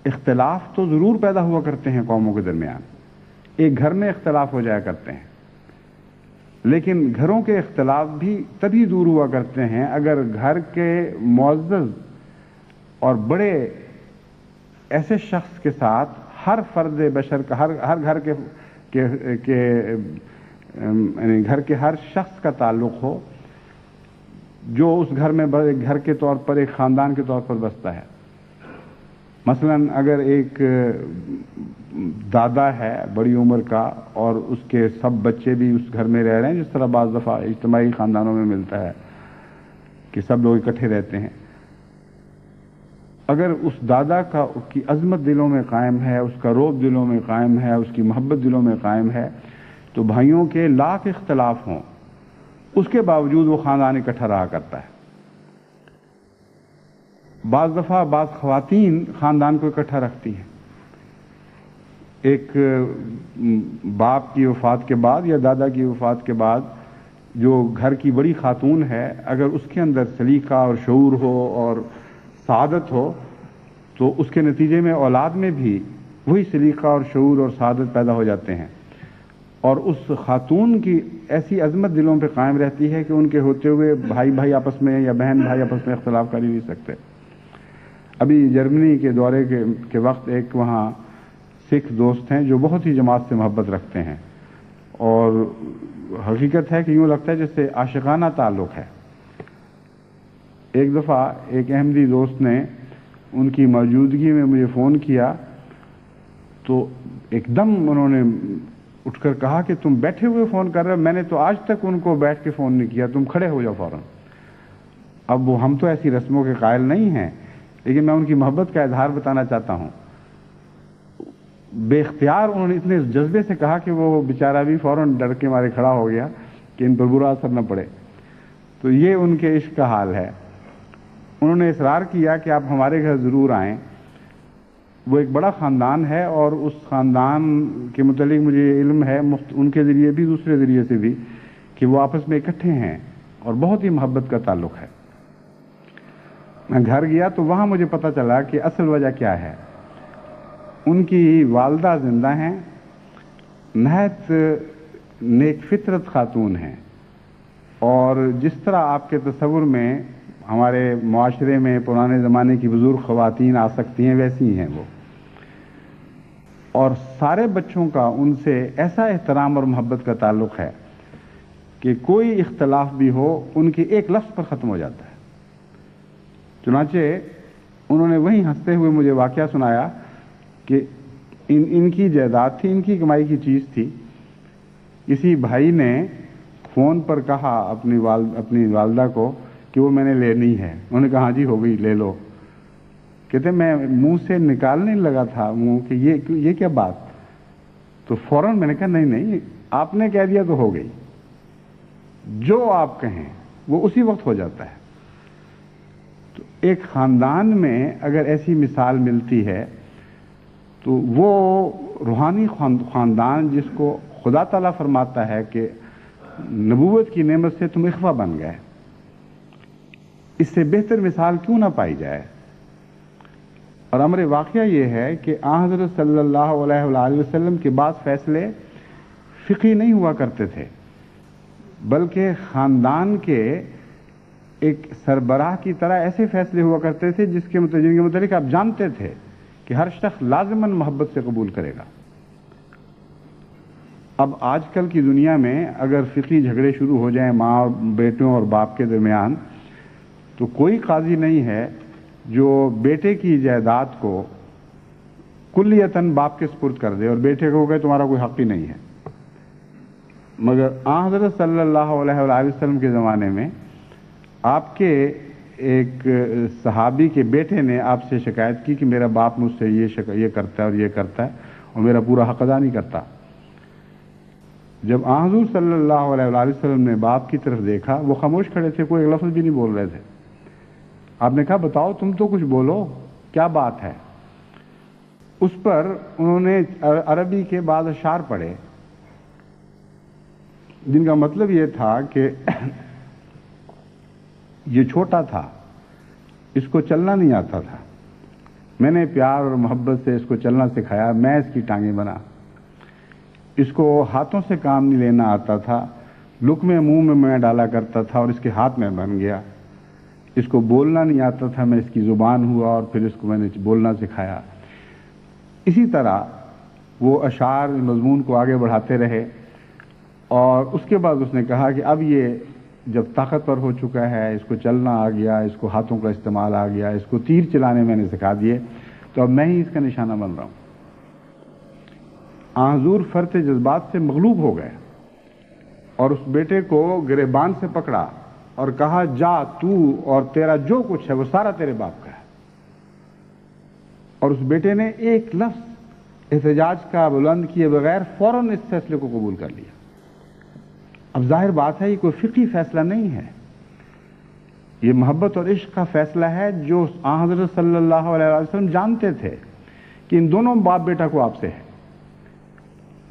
اختلاف تو ضرور پیدا ہوا کرتے ہیں قوموں کے درمیان، ایک گھر میں اختلاف ہو جایا کرتے ہیں، لیکن گھروں کے اختلاف بھی تبھی دور ہوا کرتے ہیں اگر گھر کے معزز اور بڑے ایسے شخص کے ساتھ ہر فرد بشر کا ہر گھر یعنی گھر کے ہر شخص کا تعلق ہو جو اس گھر میں گھر کے طور پر ایک خاندان کے طور پر بستا ہے۔ مثلا اگر ایک دادا ہے بڑی عمر کا اور اس کے سب بچے بھی اس گھر میں رہ رہے ہیں، جس طرح بعض دفعہ اجتماعی خاندانوں میں ملتا ہے کہ سب لوگ اکٹھے رہتے ہیں، اگر اس دادا کی عظمت دلوں میں قائم ہے، اس کا رعب دلوں میں قائم ہے، اس کی محبت دلوں میں قائم ہے، تو بھائیوں کے لاکھ اختلاف ہوں اس کے باوجود وہ خاندان اکٹھا رہا کرتا ہے۔ بعض دفعہ بعض خواتین خاندان کو اکٹھا رکھتی ہیں۔ ایک باپ کی وفات کے بعد یا دادا کی وفات کے بعد جو گھر کی بڑی خاتون ہے، اگر اس کے اندر سلیقہ اور شعور ہو اور سعادت ہو تو اس کے نتیجے میں اولاد میں بھی وہی سلیقہ اور شعور اور سعادت پیدا ہو جاتے ہیں، اور اس خاتون کی ایسی عظمت دلوں پہ قائم رہتی ہے کہ ان کے ہوتے ہوئے بھائی آپس میں یا بہن بھائی آپس میں اختلاف کر ہی نہیں سکتے۔ ابھی جرمنی کے دورے کے وقت ایک وہاں سکھ دوست ہیں جو بہت ہی جماعت سے محبت رکھتے ہیں، اور حقیقت ہے کہ یوں لگتا ہے جیسے عاشقانہ تعلق ہے۔ ایک دفعہ ایک احمدی دوست نے ان کی موجودگی میں مجھے فون کیا تو ایک دم انہوں نے اٹھ کر کہا کہ تم بیٹھے ہوئے فون کر رہے ہو، میں نے تو آج تک ان کو بیٹھ کے فون نہیں کیا، تم کھڑے ہو جاؤ فوراً۔ اب ہم تو ایسی رسموں کے قائل نہیں ہیں، لیکن میں ان کی محبت کا اظہار بتانا چاہتا ہوں۔ بے اختیار انہوں نے اتنے جذبے سے کہا کہ وہ بیچارہ بھی فوراً ڈر کے مارے کھڑا ہو گیا کہ ان پر برا اثر نہ پڑے۔ تو یہ ان کے عشق کا حال ہے۔ انہوں نے اصرار کیا کہ آپ ہمارے گھر ضرور آئیں۔ وہ ایک بڑا خاندان ہے اور اس خاندان کے متعلق مجھے علم ہے ان کے ذریعے بھی دوسرے ذریعے سے بھی کہ وہ آپس میں اکٹھے ہیں اور بہت ہی محبت کا تعلق ہے۔ میں گھر گیا تو وہاں مجھے پتہ چلا کہ اصل وجہ کیا ہے۔ ان کی والدہ زندہ ہیں، نہایت نیک فطرت خاتون ہیں، اور جس طرح آپ کے تصور میں ہمارے معاشرے میں پرانے زمانے کی بزرگ خواتین آ سکتی ہیں ویسی ہیں وہ، اور سارے بچوں کا ان سے ایسا احترام اور محبت کا تعلق ہے کہ کوئی اختلاف بھی ہو ان کے ایک لفظ پر ختم ہو جاتا ہے۔ چنانچہ انہوں نے وہیں ہنستے ہوئے مجھے واقعہ سنایا کہ ان کی جائیداد تھی، ان کی کمائی کی چیز تھی، کسی بھائی نے فون پر کہا اپنی والدہ کو کہ وہ میں نے لینی ہے۔ انہوں نے کہا ہاں جی ہو گئی لے لو۔ کہتے میں منہ سے نکالنے لگا تھا منہ کہ یہ کیا بات، تو فوراً میں نے کہا نہیں آپ نے کہہ دیا تو ہو گئی، جو آپ کہیں وہ اسی وقت ہو جاتا ہے۔ تو ایک خاندان میں اگر ایسی مثال ملتی ہے تو وہ روحانی خاندان جس کو خدا تعالیٰ فرماتا ہے کہ نبوت کی نعمت سے تم اخوہ بن گئے، اس سے بہتر مثال کیوں نہ پائی جائے؟ اور امر واقعہ یہ ہے کہ آن حضرت صلی اللہ علیہ وآلہ وسلم کے بعض فیصلے فقہی نہیں ہوا کرتے تھے، بلکہ خاندان کے ایک سربراہ کی طرح ایسے فیصلے ہوا کرتے تھے جن کے متعلق آپ جانتے تھے کہ ہر شخص لازماً محبت سے قبول کرے گا۔ اب آج کل کی دنیا میں اگر فقہی جھگڑے شروع ہو جائیں ماں اور بیٹوں اور باپ کے درمیان، تو کوئی قاضی نہیں ہے جو بیٹے کی جائیداد کو کلیتاً باپ کے سپرد کر دے اور بیٹے کو کہے تمہارا کوئی حق ہی نہیں ہے۔ مگر آن حضرت صلی اللہ علیہ وآلہ وسلم کے زمانے میں آپ کے ایک صحابی کے بیٹے نے آپ سے شکایت کی کہ میرا باپ مجھ سے یہ کرتا ہے اور یہ کرتا ہے اور میرا پورا حق ادا نہیں کرتا۔ جب آن حضور صلی اللہ علیہ وآلہ وسلم نے باپ کی طرف دیکھا، وہ خاموش کھڑے تھے، کوئی ایک لفظ بھی نہیں بول رہے تھے۔ آپ نے کہا بتاؤ تم تو کچھ بولو، کیا بات ہے؟ اس پر انہوں نے عربی کے بعض اشعار پڑھے جن کا مطلب یہ تھا کہ یہ چھوٹا تھا، اس کو چلنا نہیں آتا تھا، میں نے پیار اور محبت سے اس کو چلنا سکھایا، میں اس کی ٹانگیں بنا، اس کو ہاتھوں سے کام نہیں لینا آتا تھا، لقمے منہ میں ڈالا کرتا تھا اور اس کے ہاتھ میں بن گیا، اس کو بولنا نہیں آتا تھا، میں اس کی زبان ہوا اور پھر اس کو میں نے بولنا سکھایا۔ اسی طرح وہ اشعار مضمون کو آگے بڑھاتے رہے، اور اس کے بعد اس نے کہا کہ اب یہ جب طاقتور ہو چکا ہے، اس کو چلنا آ گیا، اس کو ہاتھوں کا استعمال آ گیا، اس کو تیر چلانے میں نے سکھا دیے، تو اب میں ہی اس کا نشانہ بن رہا ہوں۔ حضور فرط جذبات سے مغلوب ہو گئے اور اس بیٹے کو گریبان سے پکڑا اور کہا جا تو اور تیرا جو کچھ ہے وہ سارا تیرے باپ کا ہے۔ اور اس بیٹے نے ایک لفظ احتجاج کا بلند کیے بغیر فوراً اس فیصلے کو قبول کر لیا۔ اب ظاہر بات ہے یہ کوئی فقہی فیصلہ نہیں ہے، یہ محبت اور عشق کا فیصلہ ہے جو آن حضرت صلی اللہ علیہ وسلم جانتے تھے کہ ان دونوں باپ بیٹا کو آپ سے ہے۔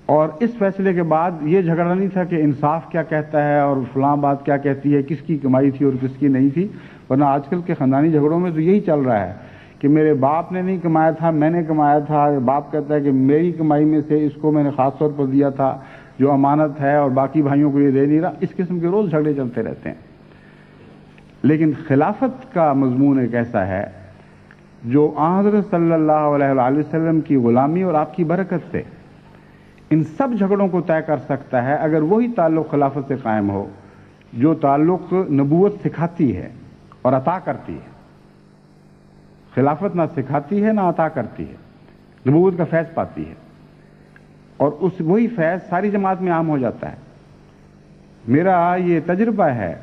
اور اس فیصلے کے بعد یہ جھگڑا نہیں تھا کہ انصاف کیا کہتا ہے اور فلاں بات کیا کہتی ہے، کس کی کمائی تھی اور کس کی نہیں تھی، ورنہ آج کل کے خاندانی جھگڑوں میں تو یہی چل رہا ہے کہ میرے باپ نے نہیں کمایا تھا، میں نے کمایا تھا، باپ کہتا ہے کہ میری کمائی میں سے اس کو میں نے خاص طور پر دیا تھا جو امانت ہے اور باقی بھائیوں کو یہ دے نہیں رہا۔ اس قسم کے روز جھگڑے چلتے رہتے ہیں۔ لیکن خلافت کا مضمون ایک ایسا ہے جو آن حضرت صلی اللہ علیہ وآلہ وسلم کی غلامی اور آپ کی برکت سے ان سب جھگڑوں کو طے کر سکتا ہے، اگر وہی تعلق خلافت سے قائم ہو جو تعلق نبوت سکھاتی ہے اور عطا کرتی ہے۔ خلافت نہ سکھاتی ہے نہ عطا کرتی ہے، نبوت کا فیض پاتی ہے، اور وہی فیض ساری جماعت میں عام ہو جاتا ہے۔ میرا یہ تجربہ ہے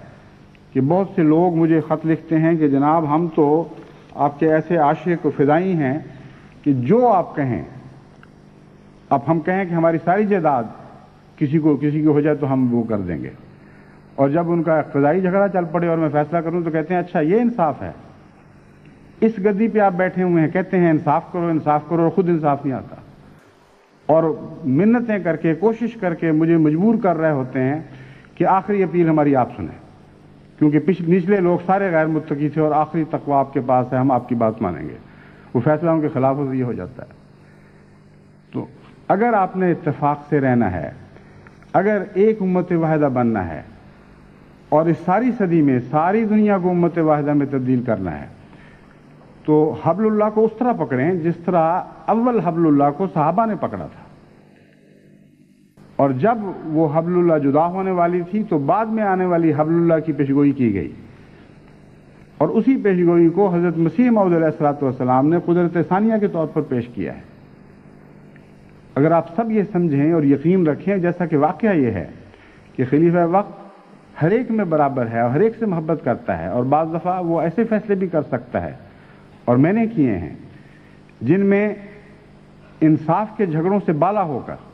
کہ بہت سے لوگ مجھے خط لکھتے ہیں کہ جناب ہم تو آپ کے ایسے عاشق و فدائی ہیں کہ جو آپ کہیں، اب ہم کہیں کہ ہماری ساری جائیداد کسی کو ہو جائے تو ہم وہ کر دیں گے، اور جب ان کا اقتضائی جھگڑا چل پڑے اور میں فیصلہ کروں تو کہتے ہیں اچھا یہ انصاف ہے، اس گدی پہ آپ بیٹھے ہوئے ہیں، کہتے ہیں انصاف کرو اور خود انصاف نہیں آتا، اور منتیں کر کے کوشش کر کے مجھے مجبور کر رہے ہوتے ہیں کہ آخری اپیل ہماری آپ سنیں، کیونکہ نچلے لوگ سارے غیر متقی تھے اور آخری تقوی آپ کے پاس ہے، ہم آپ کی بات مانیں گے۔ وہ فیصلہ ان کے خلاف یہ ہو جاتا ہے۔ تو اگر آپ نے اتفاق سے رہنا ہے، اگر ایک امت واحدہ بننا ہے اور اس ساری صدی میں ساری دنیا کو امت واحدہ میں تبدیل کرنا ہے، تو حبل اللہ کو اس طرح پکڑیں جس طرح اول حبل اللہ کو صحابہ نے پکڑا تھا، اور جب وہ حبل اللہ جدا ہونے والی تھی تو بعد میں آنے والی حبل اللہ کی پیشگوئی کی گئی، اور اسی پیشگوئی کو حضرت مسیح موعود علیہ الصلوۃ والسلام نے قدرت ثانیہ کے طور پر پیش کیا ہے۔ اگر آپ سب یہ سمجھیں اور یقین رکھیں، جیسا کہ واقعہ یہ ہے کہ خلیفہ وقت ہر ایک میں برابر ہے اور ہر ایک سے محبت کرتا ہے، اور بعض دفعہ وہ ایسے فیصلے بھی کر سکتا ہے، اور میں نے کیے ہیں جن میں انصاف کے جھگڑوں سے بالا ہو کر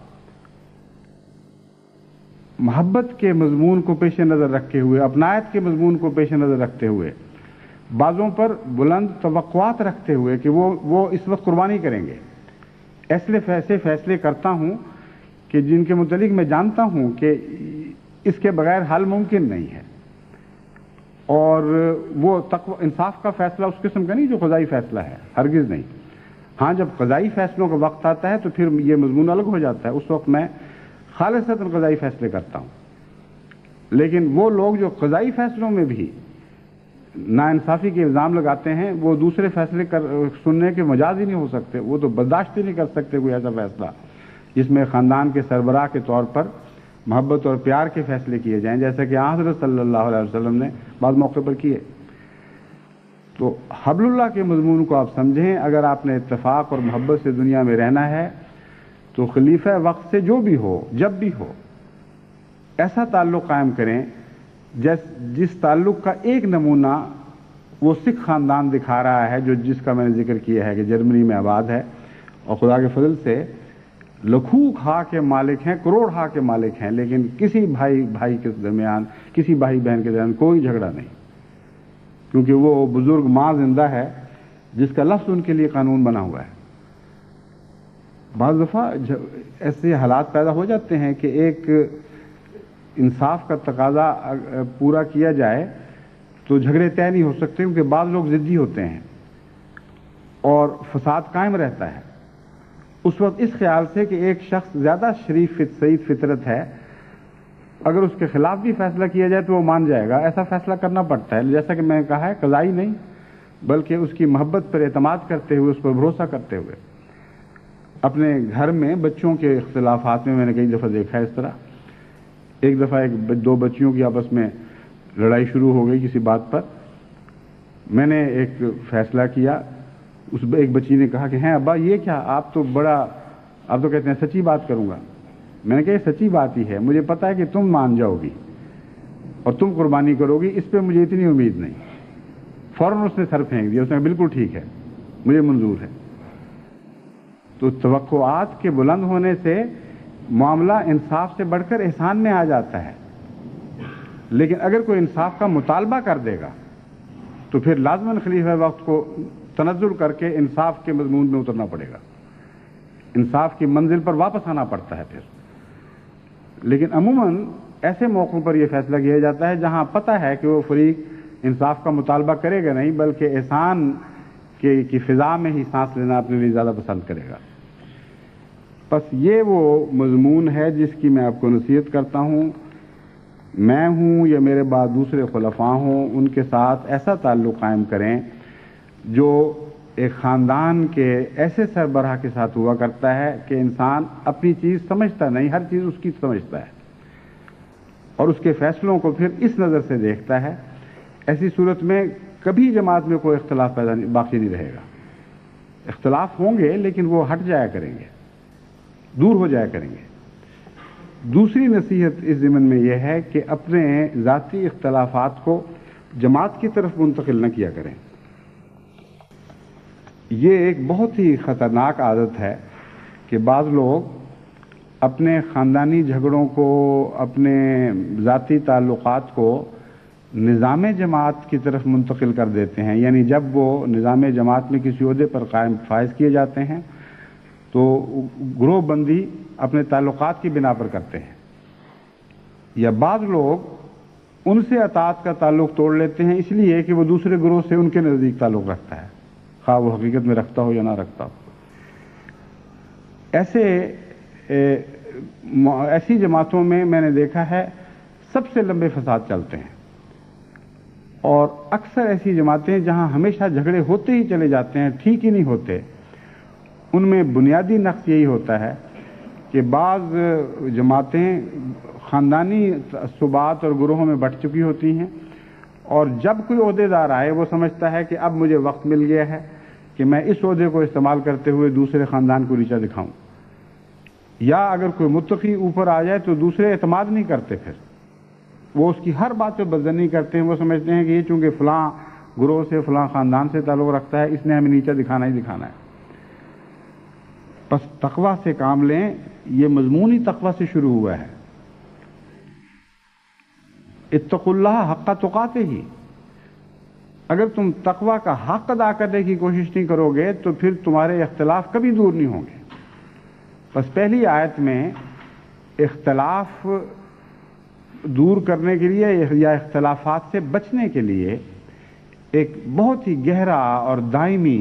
محبت کے مضمون کو پیش نظر رکھتے ہوئے، اپنائیت کے مضمون کو پیش نظر رکھتے ہوئے، بعضوں پر بلند توقعات رکھتے ہوئے کہ وہ اس وقت قربانی کریں گے، ایسے فیصلے کرتا ہوں کہ جن کے متعلق میں جانتا ہوں کہ اس کے بغیر حل ممکن نہیں ہے، اور وہ تقوی انصاف کا فیصلہ اس قسم کا نہیں جو قضائی فیصلہ ہے، ہرگز نہیں۔ ہاں جب قضائی فیصلوں کا وقت آتا ہے تو پھر یہ مضمون الگ ہو جاتا ہے، اس وقت میں خالصتاً قضائی فیصلے کرتا ہوں۔ لیکن وہ لوگ جو قضائی فیصلوں میں بھی ناانصافی کے الزام لگاتے ہیں، وہ دوسرے فیصلے سننے کے مجاز ہی نہیں ہو سکتے، وہ تو برداشت ہی نہیں کر سکتے کوئی ایسا فیصلہ جس میں خاندان کے سربراہ کے طور پر محبت اور پیار کے فیصلے کیے جائیں، جیسا کہ حضرت صلی اللہ علیہ وسلم نے بعض موقع پر کیے۔ تو حبل اللہ کے مضمون کو آپ سمجھیں، اگر آپ نے اتفاق اور محبت سے دنیا میں رہنا ہے تو خلیفہ وقت سے جو بھی ہو، جب بھی ہو، ایسا تعلق قائم کریں جس تعلق کا ایک نمونہ وہ سکھ خاندان دکھا رہا ہے، جس کا میں نے ذکر کیا ہے کہ جرمنی میں آباد ہے اور خدا کے فضل سے لکھوک ہا کے مالک ہیں، کروڑ ہا کے مالک ہیں، لیکن کسی بھائی کے درمیان، کسی بھائی بہن کے درمیان کوئی جھگڑا نہیں، کیونکہ وہ بزرگ ماں زندہ ہے جس کا لفظ ان کے لیے قانون بنا ہوا ہے۔ بعض دفعہ ایسے حالات پیدا ہو جاتے ہیں کہ ایک انصاف کا تقاضا پورا کیا جائے تو جھگڑے طے نہیں ہو سکتے، کیونکہ بعض لوگ ضدی ہوتے ہیں اور فساد قائم رہتا ہے۔ اس وقت اس خیال سے کہ ایک شخص زیادہ شریف سعید فطرت ہے، اگر اس کے خلاف بھی فیصلہ کیا جائے تو وہ مان جائے گا، ایسا فیصلہ کرنا پڑتا ہے۔ جیسا کہ میں نے کہا ہے، قضائی نہیں بلکہ اس کی محبت پر اعتماد کرتے ہوئے، اس پر بھروسہ کرتے ہوئے۔ اپنے گھر میں بچوں کے اختلافات میں نے کئی دفعہ دیکھا ہے اس طرح۔ ایک دفعہ دو بچیوں کی آپس میں لڑائی شروع ہو گئی کسی بات پر، میں نے ایک فیصلہ کیا، ایک بچی نے کہا کہ ہیں ابا یہ کیا، آپ تو کہتے ہیں سچی بات کروں گا۔ میں نے کہا یہ سچی بات ہی ہے، مجھے پتا ہے کہ تم مان جاؤ گی اور تم قربانی کرو گی، اس پہ مجھے اتنی امید نہیں۔ فوراً اس نے سر پھینک دیا، اس نے کہا بالکل ٹھیک ہے، مجھے منظور ہے۔ تو توقعات کے بلند ہونے سے معاملہ انصاف سے بڑھ کر احسان میں آ جاتا ہے، لیکن اگر کوئی انصاف کا مطالبہ کر دے گا تو پھر لازماً خلیفہ وقت کو تنزل کر کے انصاف کے مضمون میں اترنا پڑے گا، انصاف کی منزل پر واپس آنا پڑتا ہے پھر۔ لیکن عموماً ایسے موقعوں پر یہ فیصلہ کیا جاتا ہے جہاں پتہ ہے کہ وہ فریق انصاف کا مطالبہ کرے گا نہیں، بلکہ احسان کی فضا میں ہی سانس لینا اپنے لیے زیادہ پسند کرے گا۔ بس یہ وہ مضمون ہے جس کی میں آپ کو نصیحت کرتا ہوں۔ میں ہوں یا میرے بعد دوسرے خلفاء ہوں، ان کے ساتھ ایسا تعلق قائم کریں جو ایک خاندان کے ایسے سربراہ کے ساتھ ہوا کرتا ہے کہ انسان اپنی چیز سمجھتا نہیں، ہر چیز اس کی سمجھتا ہے اور اس کے فیصلوں کو پھر اس نظر سے دیکھتا ہے۔ ایسی صورت میں کبھی جماعت میں کوئی اختلاف باقی نہیں رہے گا۔ اختلاف ہوں گے لیکن وہ ہٹ جایا کریں گے، دور ہو جایا کریں گے۔ دوسری نصیحت اس ضمن میں یہ ہے کہ اپنے ذاتی اختلافات کو جماعت کی طرف منتقل نہ کیا کریں۔ یہ ایک بہت ہی خطرناک عادت ہے کہ بعض لوگ اپنے خاندانی جھگڑوں کو، اپنے ذاتی تعلقات کو نظام جماعت کی طرف منتقل کر دیتے ہیں، یعنی جب وہ نظام جماعت میں کسی عہدے پر قائم فائز کیے جاتے ہیں تو گروہ بندی اپنے تعلقات کی بنا پر کرتے ہیں، یا بعض لوگ ان سے اطاعت کا تعلق توڑ لیتے ہیں اس لیے کہ وہ دوسرے گروہ سے ان کے نزدیک تعلق رکھتا ہے، خواہ وہ حقیقت میں رکھتا ہو یا نہ رکھتا ہو۔ ایسی جماعتوں میں نے دیکھا ہے سب سے لمبے فساد چلتے ہیں، اور اکثر ایسی جماعتیں جہاں ہمیشہ جھگڑے ہوتے ہی چلے جاتے ہیں، ٹھیک ہی نہیں ہوتے، ان میں بنیادی نقص یہی ہوتا ہے کہ بعض جماعتیں خاندانی تعصبات اور گروہوں میں بٹ چکی ہوتی ہیں، اور جب کوئی عہدے دار آئے وہ سمجھتا ہے کہ اب مجھے وقت مل گیا ہے کہ میں اس عہدے کو استعمال کرتے ہوئے دوسرے خاندان کو نیچا دکھاؤں، یا اگر کوئی متقی اوپر آ جائے تو دوسرے اعتماد نہیں کرتے، پھر وہ اس کی ہر بات پہ بدظنی کرتے ہیں، وہ سمجھتے ہیں کہ یہ چونکہ فلاں گروہ سے، فلاں خاندان سے تعلق رکھتا ہے، اس نے ہمیں نیچا دکھانا ہی دکھانا ہے۔ بس تقوی سے کام لیں، یہ مضمون ہی تقوی سے شروع ہوا ہے۔ اتقوا اللہ حق تقاتہ ہی، اگر تم تقوی کا حق ادا کرنے کی کوشش نہیں کرو گے تو پھر تمہارے اختلاف کبھی دور نہیں ہوں گے۔ بس پہلی آیت میں اختلاف دور کرنے کے لیے یا اختلافات سے بچنے کے لیے ایک بہت ہی گہرا اور دائمی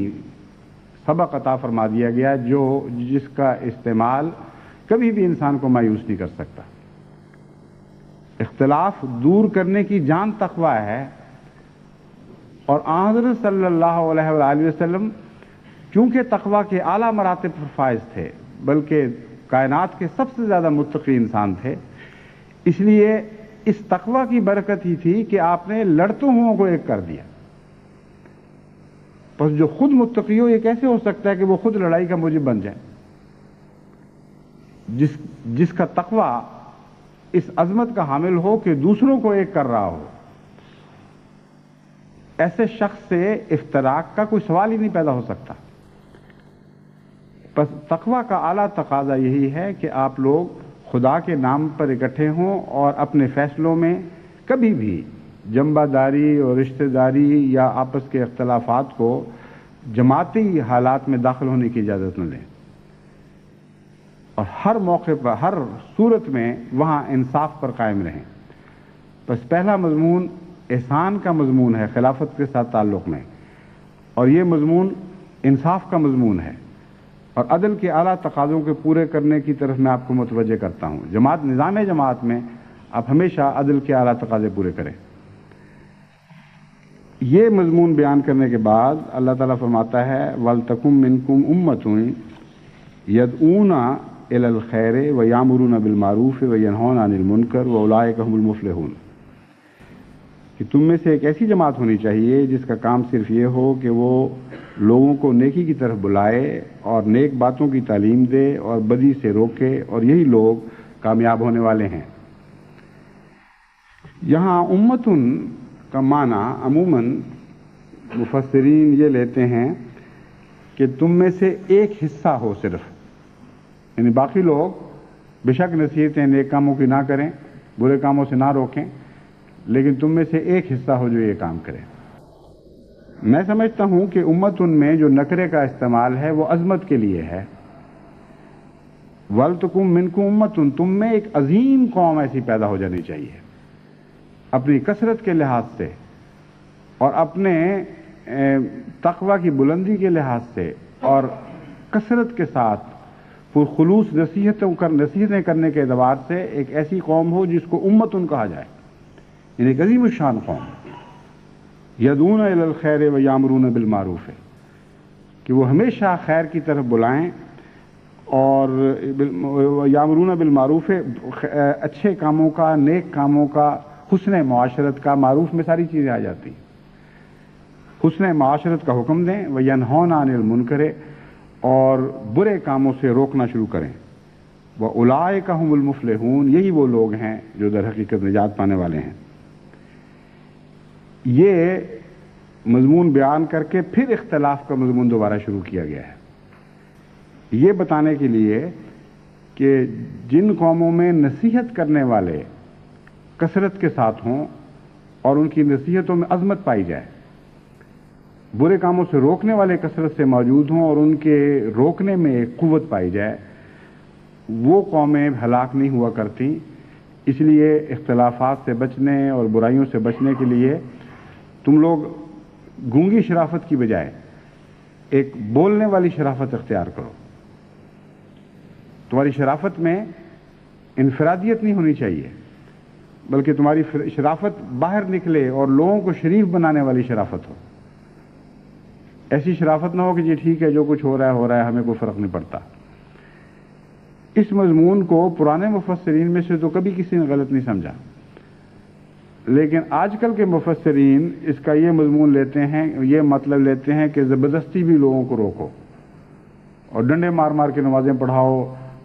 سبق عطا فرما دیا گیا جس کا استعمال کبھی بھی انسان کو مایوس نہیں کر سکتا۔ اختلاف دور کرنے کی جان تقوی ہے، اور حضرت صلی اللہ علیہ وآلہ وسلم کیونکہ تقوی کے اعلیٰ مراتب پر فائز تھے، بلکہ کائنات کے سب سے زیادہ متقی انسان تھے، اس لیے اس تقوی کی برکت ہی تھی کہ آپ نے لڑتے ہوں کو ایک کر دیا۔ پس جو خود متقی ہو، یہ کیسے ہو سکتا ہے کہ وہ خود لڑائی کا موجب بن جائے؟ جس کا تقوی اس عظمت کا حامل ہو کہ دوسروں کو ایک کر رہا ہو، ایسے شخص سے افتراق کا کوئی سوال ہی نہیں پیدا ہو سکتا۔ پس تقوی کا اعلیٰ تقاضا یہی ہے کہ آپ لوگ خدا کے نام پر اکٹھے ہوں اور اپنے فیصلوں میں کبھی بھی جنبہ داری اور رشتہ داری یا آپس کے اختلافات کو جماعتی حالات میں داخل ہونے کی اجازت نہ دیں، اور ہر موقع پر، ہر صورت میں وہاں انصاف پر قائم رہیں۔ بس پہلا مضمون احسان کا مضمون ہے خلافت کے ساتھ تعلق میں، اور یہ مضمون انصاف کا مضمون ہے، اور عدل کے اعلیٰ تقاضوں کے پورے کرنے کی طرف میں آپ کو متوجہ کرتا ہوں۔ نظام جماعت میں آپ ہمیشہ عدل کے اعلیٰ تقاضے پورے کریں۔ یہ مضمون بیان کرنے کے بعد اللہ تعالیٰ فرماتا ہے وَلْتَكُمْ مِنْكُمْ أُمَّةٌ يَدْعُونَ إِلَى الْخَيْرِ وَيَأْمُرُونَ بِالْمَعْرُوفِ وَيَنْهَوْنَ عَنِ الْمُنْكَرِ وَأُولَٰئِكَ هُمُ الْمُفْلِحُونَ، کہ تم میں سے ایک ایسی جماعت ہونی چاہیے جس کا کام صرف یہ ہو کہ وہ لوگوں کو نیکی کی طرف بلائے اور نیک باتوں کی تعلیم دے اور بدی سے روکے، اور یہی لوگ کامیاب ہونے والے ہیں۔ یہاں امتن کا معنی عموماً مفسرین یہ لیتے ہیں کہ تم میں سے ایک حصہ ہو صرف، یعنی باقی لوگ بے شک نصیحتیں نیک کاموں کی نہ کریں، برے کاموں سے نہ روکیں، لیکن تم میں سے ایک حصہ ہو جو یہ کام کرے۔ میں سمجھتا ہوں کہ امتن میں جو نکرے کا استعمال ہے وہ عظمت کے لیے ہے۔ وَلْتَكُمْ مِنْكُمْ أُمَّةٌ، تم میں ایک عظیم قوم ایسی پیدا ہو جانی چاہیے، اپنی کثرت کے لحاظ سے اور اپنے تقوی کی بلندی کے لحاظ سے اور کثرت کے ساتھ پرخلوص نصیحتیں کرنے کے اعتبار سے ایک ایسی قوم ہو جس کو امتن کہا جائے، یعنی ایک عظیم الشان قوم۔ یدعون الی الخیر ویامرون بالمعروف، کہ وہ ہمیشہ خیر کی طرف بلائیں اور یامرون بالمعروف، اچھے کاموں کا، نیک کاموں کا، حسن معاشرت کا، معروف میں ساری چیزیں آ جاتی ہیں، حسن معاشرت کا حکم دیں، وینہون عن المنکر، اور برے کاموں سے روکنا شروع کریں، وَأُولَٰئِكَ هُمُ الْمُفْلِحُونَ، یہی وہ لوگ ہیں جو در حقیقت نجات پانے والے ہیں۔ یہ مضمون بیان کر کے پھر اختلاف کا مضمون دوبارہ شروع کیا گیا ہے، یہ بتانے کے لیے کہ جن قوموں میں نصیحت کرنے والے کثرت کے ساتھ ہوں اور ان کی نصیحتوں میں عظمت پائی جائے، برے کاموں سے روکنے والے کثرت سے موجود ہوں اور ان کے روکنے میں ایک قوت پائی جائے، وہ قومیں ہلاک نہیں ہوا کرتی۔ اس لیے اختلافات سے بچنے اور برائیوں سے بچنے کے لیے تم لوگ گونگی شرافت کی بجائے ایک بولنے والی شرافت اختیار کرو۔ تمہاری شرافت میں انفرادیت نہیں ہونی چاہیے، بلکہ تمہاری شرافت باہر نکلے اور لوگوں کو شریف بنانے والی شرافت ہو۔ ایسی شرافت نہ ہو کہ جی ٹھیک ہے جو کچھ ہو رہا ہے ہمیں کوئی فرق نہیں پڑتا۔ اس مضمون کو پرانے مفسرین میں سے تو کبھی کسی نے غلط نہیں سمجھا، لیکن آج کل کے مفسرین اس کا یہ مضمون لیتے ہیں، یہ مطلب لیتے ہیں کہ زبردستی بھی لوگوں کو روکو اور ڈنڈے مار مار کے نمازیں پڑھاؤ،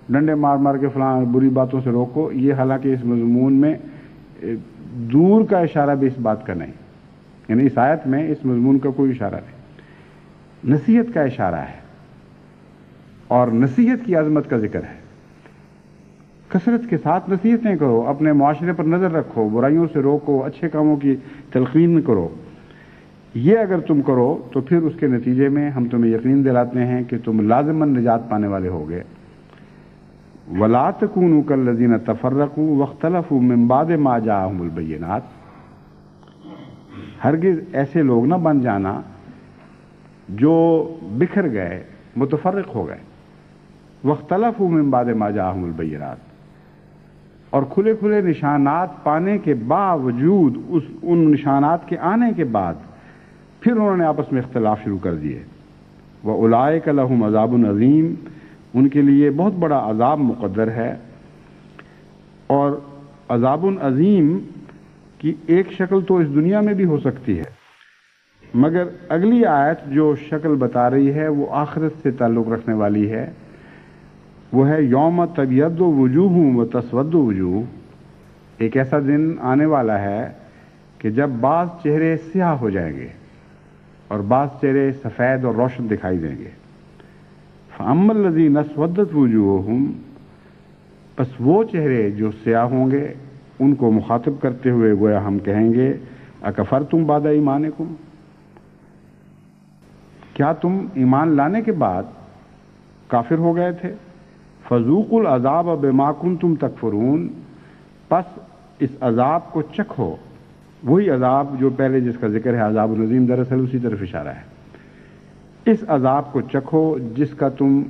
ڈنڈے مار مار کے فلاں بری باتوں سے روکو۔ یہ حالانکہ اس مضمون میں دور کا اشارہ بھی اس بات کا نہیں، یعنی اس آیت میں اس مضمون کا کوئی اشارہ نہیں، نصیحت کا اشارہ ہے اور نصیحت کی عظمت کا ذکر ہے۔ کثرت کے ساتھ نصیحتیں کرو، اپنے معاشرے پر نظر رکھو، برائیوں سے روکو، اچھے کاموں کی تلقین کرو۔ یہ اگر تم کرو تو پھر اس کے نتیجے میں ہم تمہیں یقین دلاتے ہیں کہ تم لازماً نجات پانے والے ہوگے۔ ولا تکونوا کالذین تفرقوا واختلفوا من بعد ما جاءهم البینات، ہرگز ایسے لوگ نہ بن جانا جو بکھر گئے، متفرق ہو گئے، واختلفوا من بعد ما جاءهم البینات، اور کھلے کھلے نشانات پانے کے باوجود ان نشانات کے آنے کے بعد پھر انہوں نے آپس میں اختلاف شروع کر دیے۔ وَأُولَٰئِكَ لَهُمْ عَذَابٌ عَظِيمٌ، ان کے لیے بہت بڑا عذاب مقدر ہے۔ اور عذاب عظیم کی ایک شکل تو اس دنیا میں بھی ہو سکتی ہے، مگر اگلی آیت جو شکل بتا رہی ہے وہ آخرت سے تعلق رکھنے والی ہے، وہ ہے یوم تبیض وجوہ و تسود وجوہ۔ ایک ایسا دن آنے والا ہے کہ جب بعض چہرے سیاہ ہو جائیں گے اور بعض چہرے سفید اور روشن دکھائی دیں گے۔ فَأَمَّا الَّذِينَ اسْوَدَّتْ وُجُوهُهُمْ، پس وہ چہرے جو سیاہ ہوں گے ان کو مخاطب کرتے ہوئے گویا ہم کہیں گے اکفرتم بعد ایمانکم، کیا تم ایمان لانے کے بعد کافر ہو گئے تھے؟ فذوقوا العذاب بما کنتم تکفرون، پس اس عذاب کو چکھو، وہی عذاب جو پہلے جس کا ذکر ہے عذاب العظیم، دراصل اسی طرف اشارہ ہے۔ اس عذاب کو چکھو جس کا تم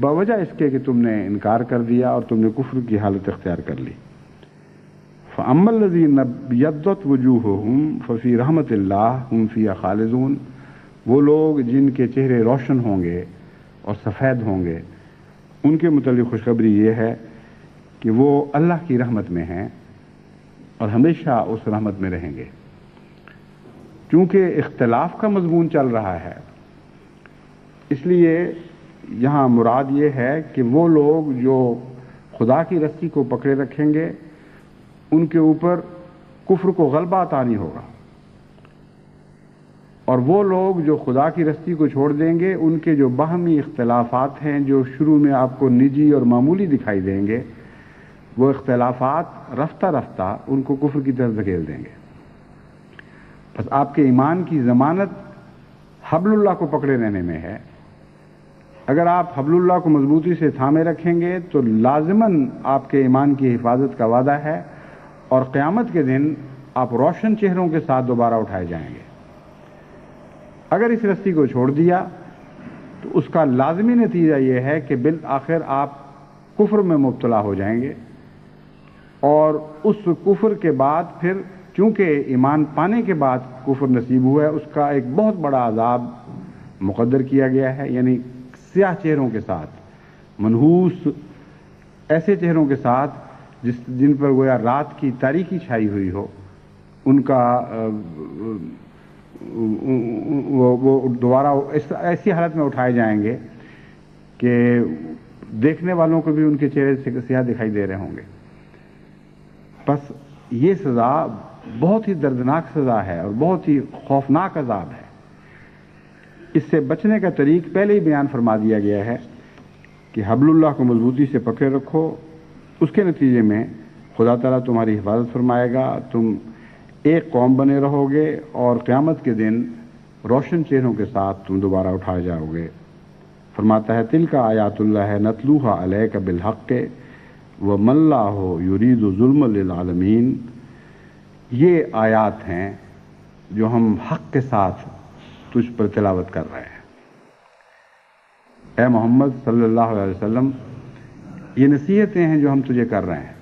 بوجہ اس کے کہ تم نے انکار کر دیا اور تم نے کفر کی حالت اختیار کر لی۔ فَأَمَّا الَّذِينَ ابْيَضَّتْ وُجُوهُهُمْ فَفِي رَحْمَةِ اللَّهِ هُمْ فِيهَا خَالِدُونَ، وہ لوگ جن کے چہرے روشن ہوں گے اور سفید ہوں گے ان کے متعلق خوشخبری یہ ہے کہ وہ اللہ کی رحمت میں ہیں اور ہمیشہ اس رحمت میں رہیں گے۔ چونکہ اختلاف کا مضمون چل رہا ہے اس لیے یہاں مراد یہ ہے کہ وہ لوگ جو خدا کی رسی کو پکڑے رکھیں گے ان کے اوپر کفر کو غلبہ عطا نہیں ہوگا، اور وہ لوگ جو خدا کی رسی کو چھوڑ دیں گے ان کے جو باہمی اختلافات ہیں جو شروع میں آپ کو نجی اور معمولی دکھائی دیں گے، وہ اختلافات رفتہ رفتہ ان کو کفر کی طرف دھکیل دیں گے۔ بس آپ کے ایمان کی ضمانت حبل اللہ کو پکڑے رہنے میں ہے۔ اگر آپ حبل اللہ کو مضبوطی سے تھامے رکھیں گے تو لازماً آپ کے ایمان کی حفاظت کا وعدہ ہے، اور قیامت کے دن آپ روشن چہروں کے ساتھ دوبارہ اٹھائے جائیں گے۔ اگر اس رسی کو چھوڑ دیا تو اس کا لازمی نتیجہ یہ ہے کہ بالآخر آپ کفر میں مبتلا ہو جائیں گے، اور اس کفر کے بعد پھر چونکہ ایمان پانے کے بعد کفر نصیب ہوا ہے اس کا ایک بہت بڑا عذاب مقدر کیا گیا ہے، یعنی سیاہ چہروں کے ساتھ، منحوس ایسے چہروں کے ساتھ جن پر گویا رات کی تاریکی چھائی ہوئی ہو، ان کا وہ دوبارہ ایسی حالت میں اٹھائے جائیں گے کہ دیکھنے والوں کو بھی ان کے چہرے سیاہ دکھائی دے رہے ہوں گے۔ بس یہ سزا بہت ہی دردناک سزا ہے اور بہت ہی خوفناک عذاب ہے۔ اس سے بچنے کا طریق پہلے ہی بیان فرما دیا گیا ہے کہ حبل اللہ کو مضبوطی سے پکڑے رکھو، اس کے نتیجے میں خدا تعالیٰ تمہاری حفاظت فرمائے گا، تم ایک قوم بنے رہو گے اور قیامت کے دن روشن چہروں کے ساتھ تم دوبارہ اٹھائے جاؤ گے۔ فرماتا ہے تلک آیات اللہ نتلوها علیک بالحق وما اللہ یرید ظلم للعالمین، یہ آیات ہیں جو ہم حق کے ساتھ تجھ پر تلاوت کر رہے ہیں۔ اے محمد صلی اللہ علیہ وسلم، یہ نصیحتیں ہیں جو ہم تجھے کر رہے ہیں،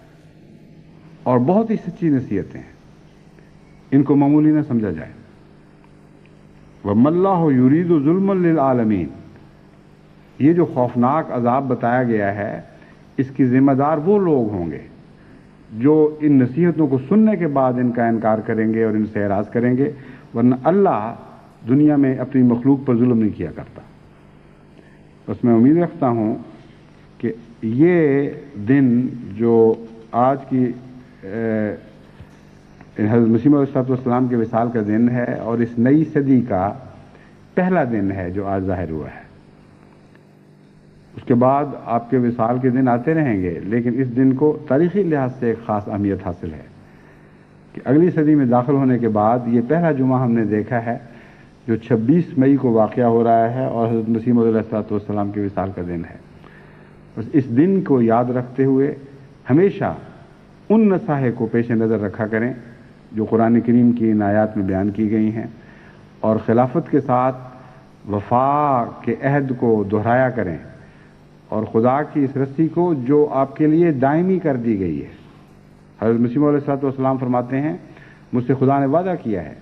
اور بہت ہی سچی نصیحتیں ہیں، ان کو معمولی نہ سمجھا جائے۔ وَمَا اللَّهُ يُرِيدُ ظُلْمًا لِلْعَالَمِينَ، یہ جو خوفناک عذاب بتایا گیا ہے اس کی ذمہ دار وہ لوگ ہوں گے جو ان نصیحتوں کو سننے کے بعد ان کا انکار کریں گے اور ان سے اعراض کریں گے، ورنہ اللہ دنیا میں اپنی مخلوق پر ظلم نہیں کیا کرتا۔ بس میں امید رکھتا ہوں کہ یہ دن جو آج کی حضرت مسیح موعود علیہ السلام کے وصال کا دن ہے اور اس نئی صدی کا پہلا دن ہے جو آج ظاہر ہوا ہے، اس کے بعد آپ کے وصال کے دن آتے رہیں گے، لیکن اس دن کو تاریخی لحاظ سے ایک خاص اہمیت حاصل ہے کہ اگلی صدی میں داخل ہونے کے بعد یہ پہلا جمعہ ہم نے دیکھا ہے جو 26 مئی کو واقعہ ہو رہا ہے اور حضرت مسیح موعود علیہ السلام کے وصال کا دن ہے، بس اس دن کو یاد رکھتے ہوئے ہمیشہ ان نصائح کو پیش نظر رکھا کریں جو قرآن کریم کی ان آیات میں بیان کی گئی ہیں، اور خلافت کے ساتھ وفا کے عہد کو دہرایا کریں، اور خدا کی اس رسی کو جو آپ کے لیے دائمی کر دی گئی ہے۔ حضرت مسیح موعود علیہ السلام فرماتے ہیں، مجھ سے خدا نے وعدہ کیا ہے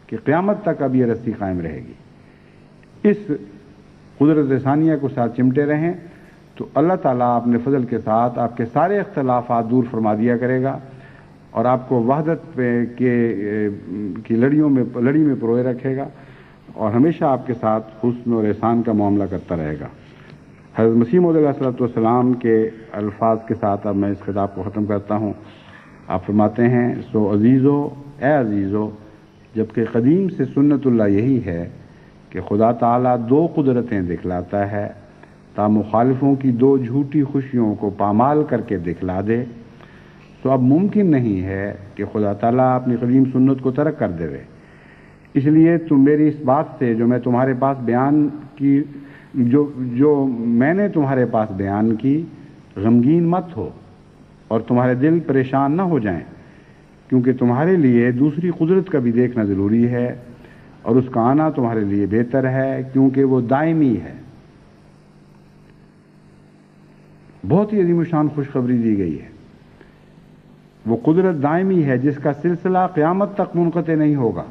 کہ قیامت تک اب یہ رسی قائم رہے گی۔ اس قدرت ثانیہ کو ساتھ چمٹے رہیں تو اللہ تعالیٰ اپنے فضل کے ساتھ آپ کے سارے اختلافات دور فرما دیا کرے گا، اور آپ کو وحدت کی لڑی میں پروئے رکھے گا، اور ہمیشہ آپ کے ساتھ حسن اور احسان کا معاملہ کرتا رہے گا۔ حضرت مسیح موعود علیہ السلام کے الفاظ کے ساتھ اب میں اس خطاب کو ختم کرتا ہوں۔ آپ فرماتے ہیں، سو عزیزو، اے عزیزو، جبکہ قدیم سے سنت اللہ یہی ہے کہ خدا تعالیٰ دو قدرتیں دکھلاتا ہے تا مخالفوں کی دو جھوٹی خوشیوں کو پامال کر کے دکھلا دے، تو اب ممکن نہیں ہے کہ خدا تعالیٰ اپنی قدیم سنت کو ترک کر دے۔ اس لیے تم میری اس بات سے جو میں تمہارے پاس بیان کی جو میں نے تمہارے پاس بیان کی غمگین مت ہو، اور تمہارے دل پریشان نہ ہو جائیں، کیونکہ تمہارے لیے دوسری قدرت کا بھی دیکھنا ضروری ہے، اور اس کا آنا تمہارے لیے بہتر ہے کیونکہ وہ دائمی ہے۔ بہت ہی عظیم الشان خوشخبری دی گئی ہے۔ وہ قدرت دائمی ہے جس کا سلسلہ قیامت تک منقطع نہیں ہوگا،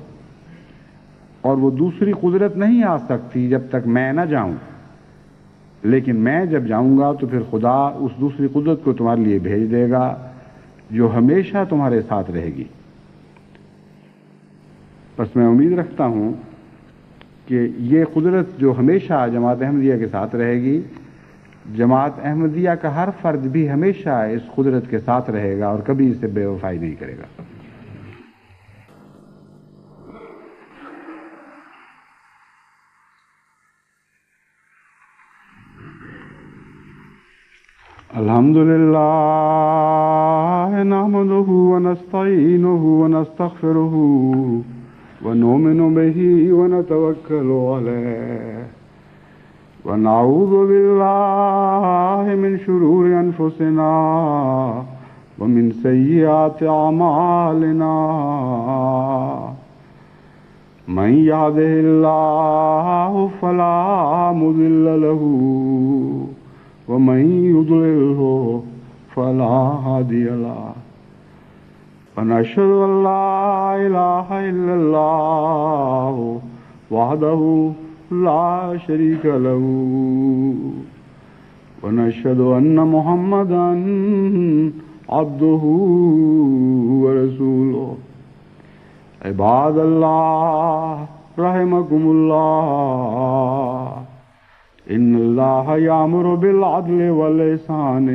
اور وہ دوسری قدرت نہیں آ سکتی جب تک میں نہ جاؤں، لیکن میں جب جاؤں گا تو پھر خدا اس دوسری قدرت کو تمہارے لیے بھیج دے گا جو ہمیشہ تمہارے ساتھ رہے گی۔ بس میں امید رکھتا ہوں کہ یہ قدرت جو ہمیشہ جماعت احمدیہ کے ساتھ رہے گی، جماعت احمدیہ کا ہر فرد بھی ہمیشہ اس قدرت کے ساتھ رہے گا اور کبھی اسے بے وفائی نہیں کرے گا۔ الحمدللہ نحمدہ ونستعینہ ونستغفرہ ونؤمن بہ ونتوکل علیہ ونعوذ باللہ من شرور انفسنا ومن سیئات اعمالنا من یہدہ اللہ فلا مضل لہ ومن يضلله فلا هادي له ونشهد أن لا إله إلا الله وحده لا شريك له ونشهد أن محمدا عبده ورسوله عباد الله رحمكم الله ان اللہ یامر بالعدل والإحسان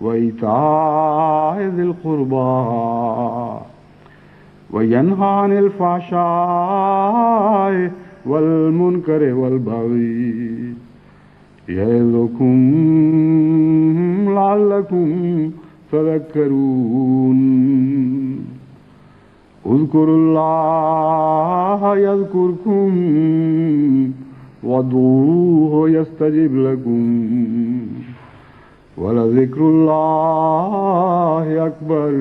وإیتاء ذی القربى وینہی عن الفحشاء والمنکر والبغی یعظکم لعلکم تذکرون اذکروا اللہ یذکرکم وادعوه يستجب لكم ولذكر الله أكبر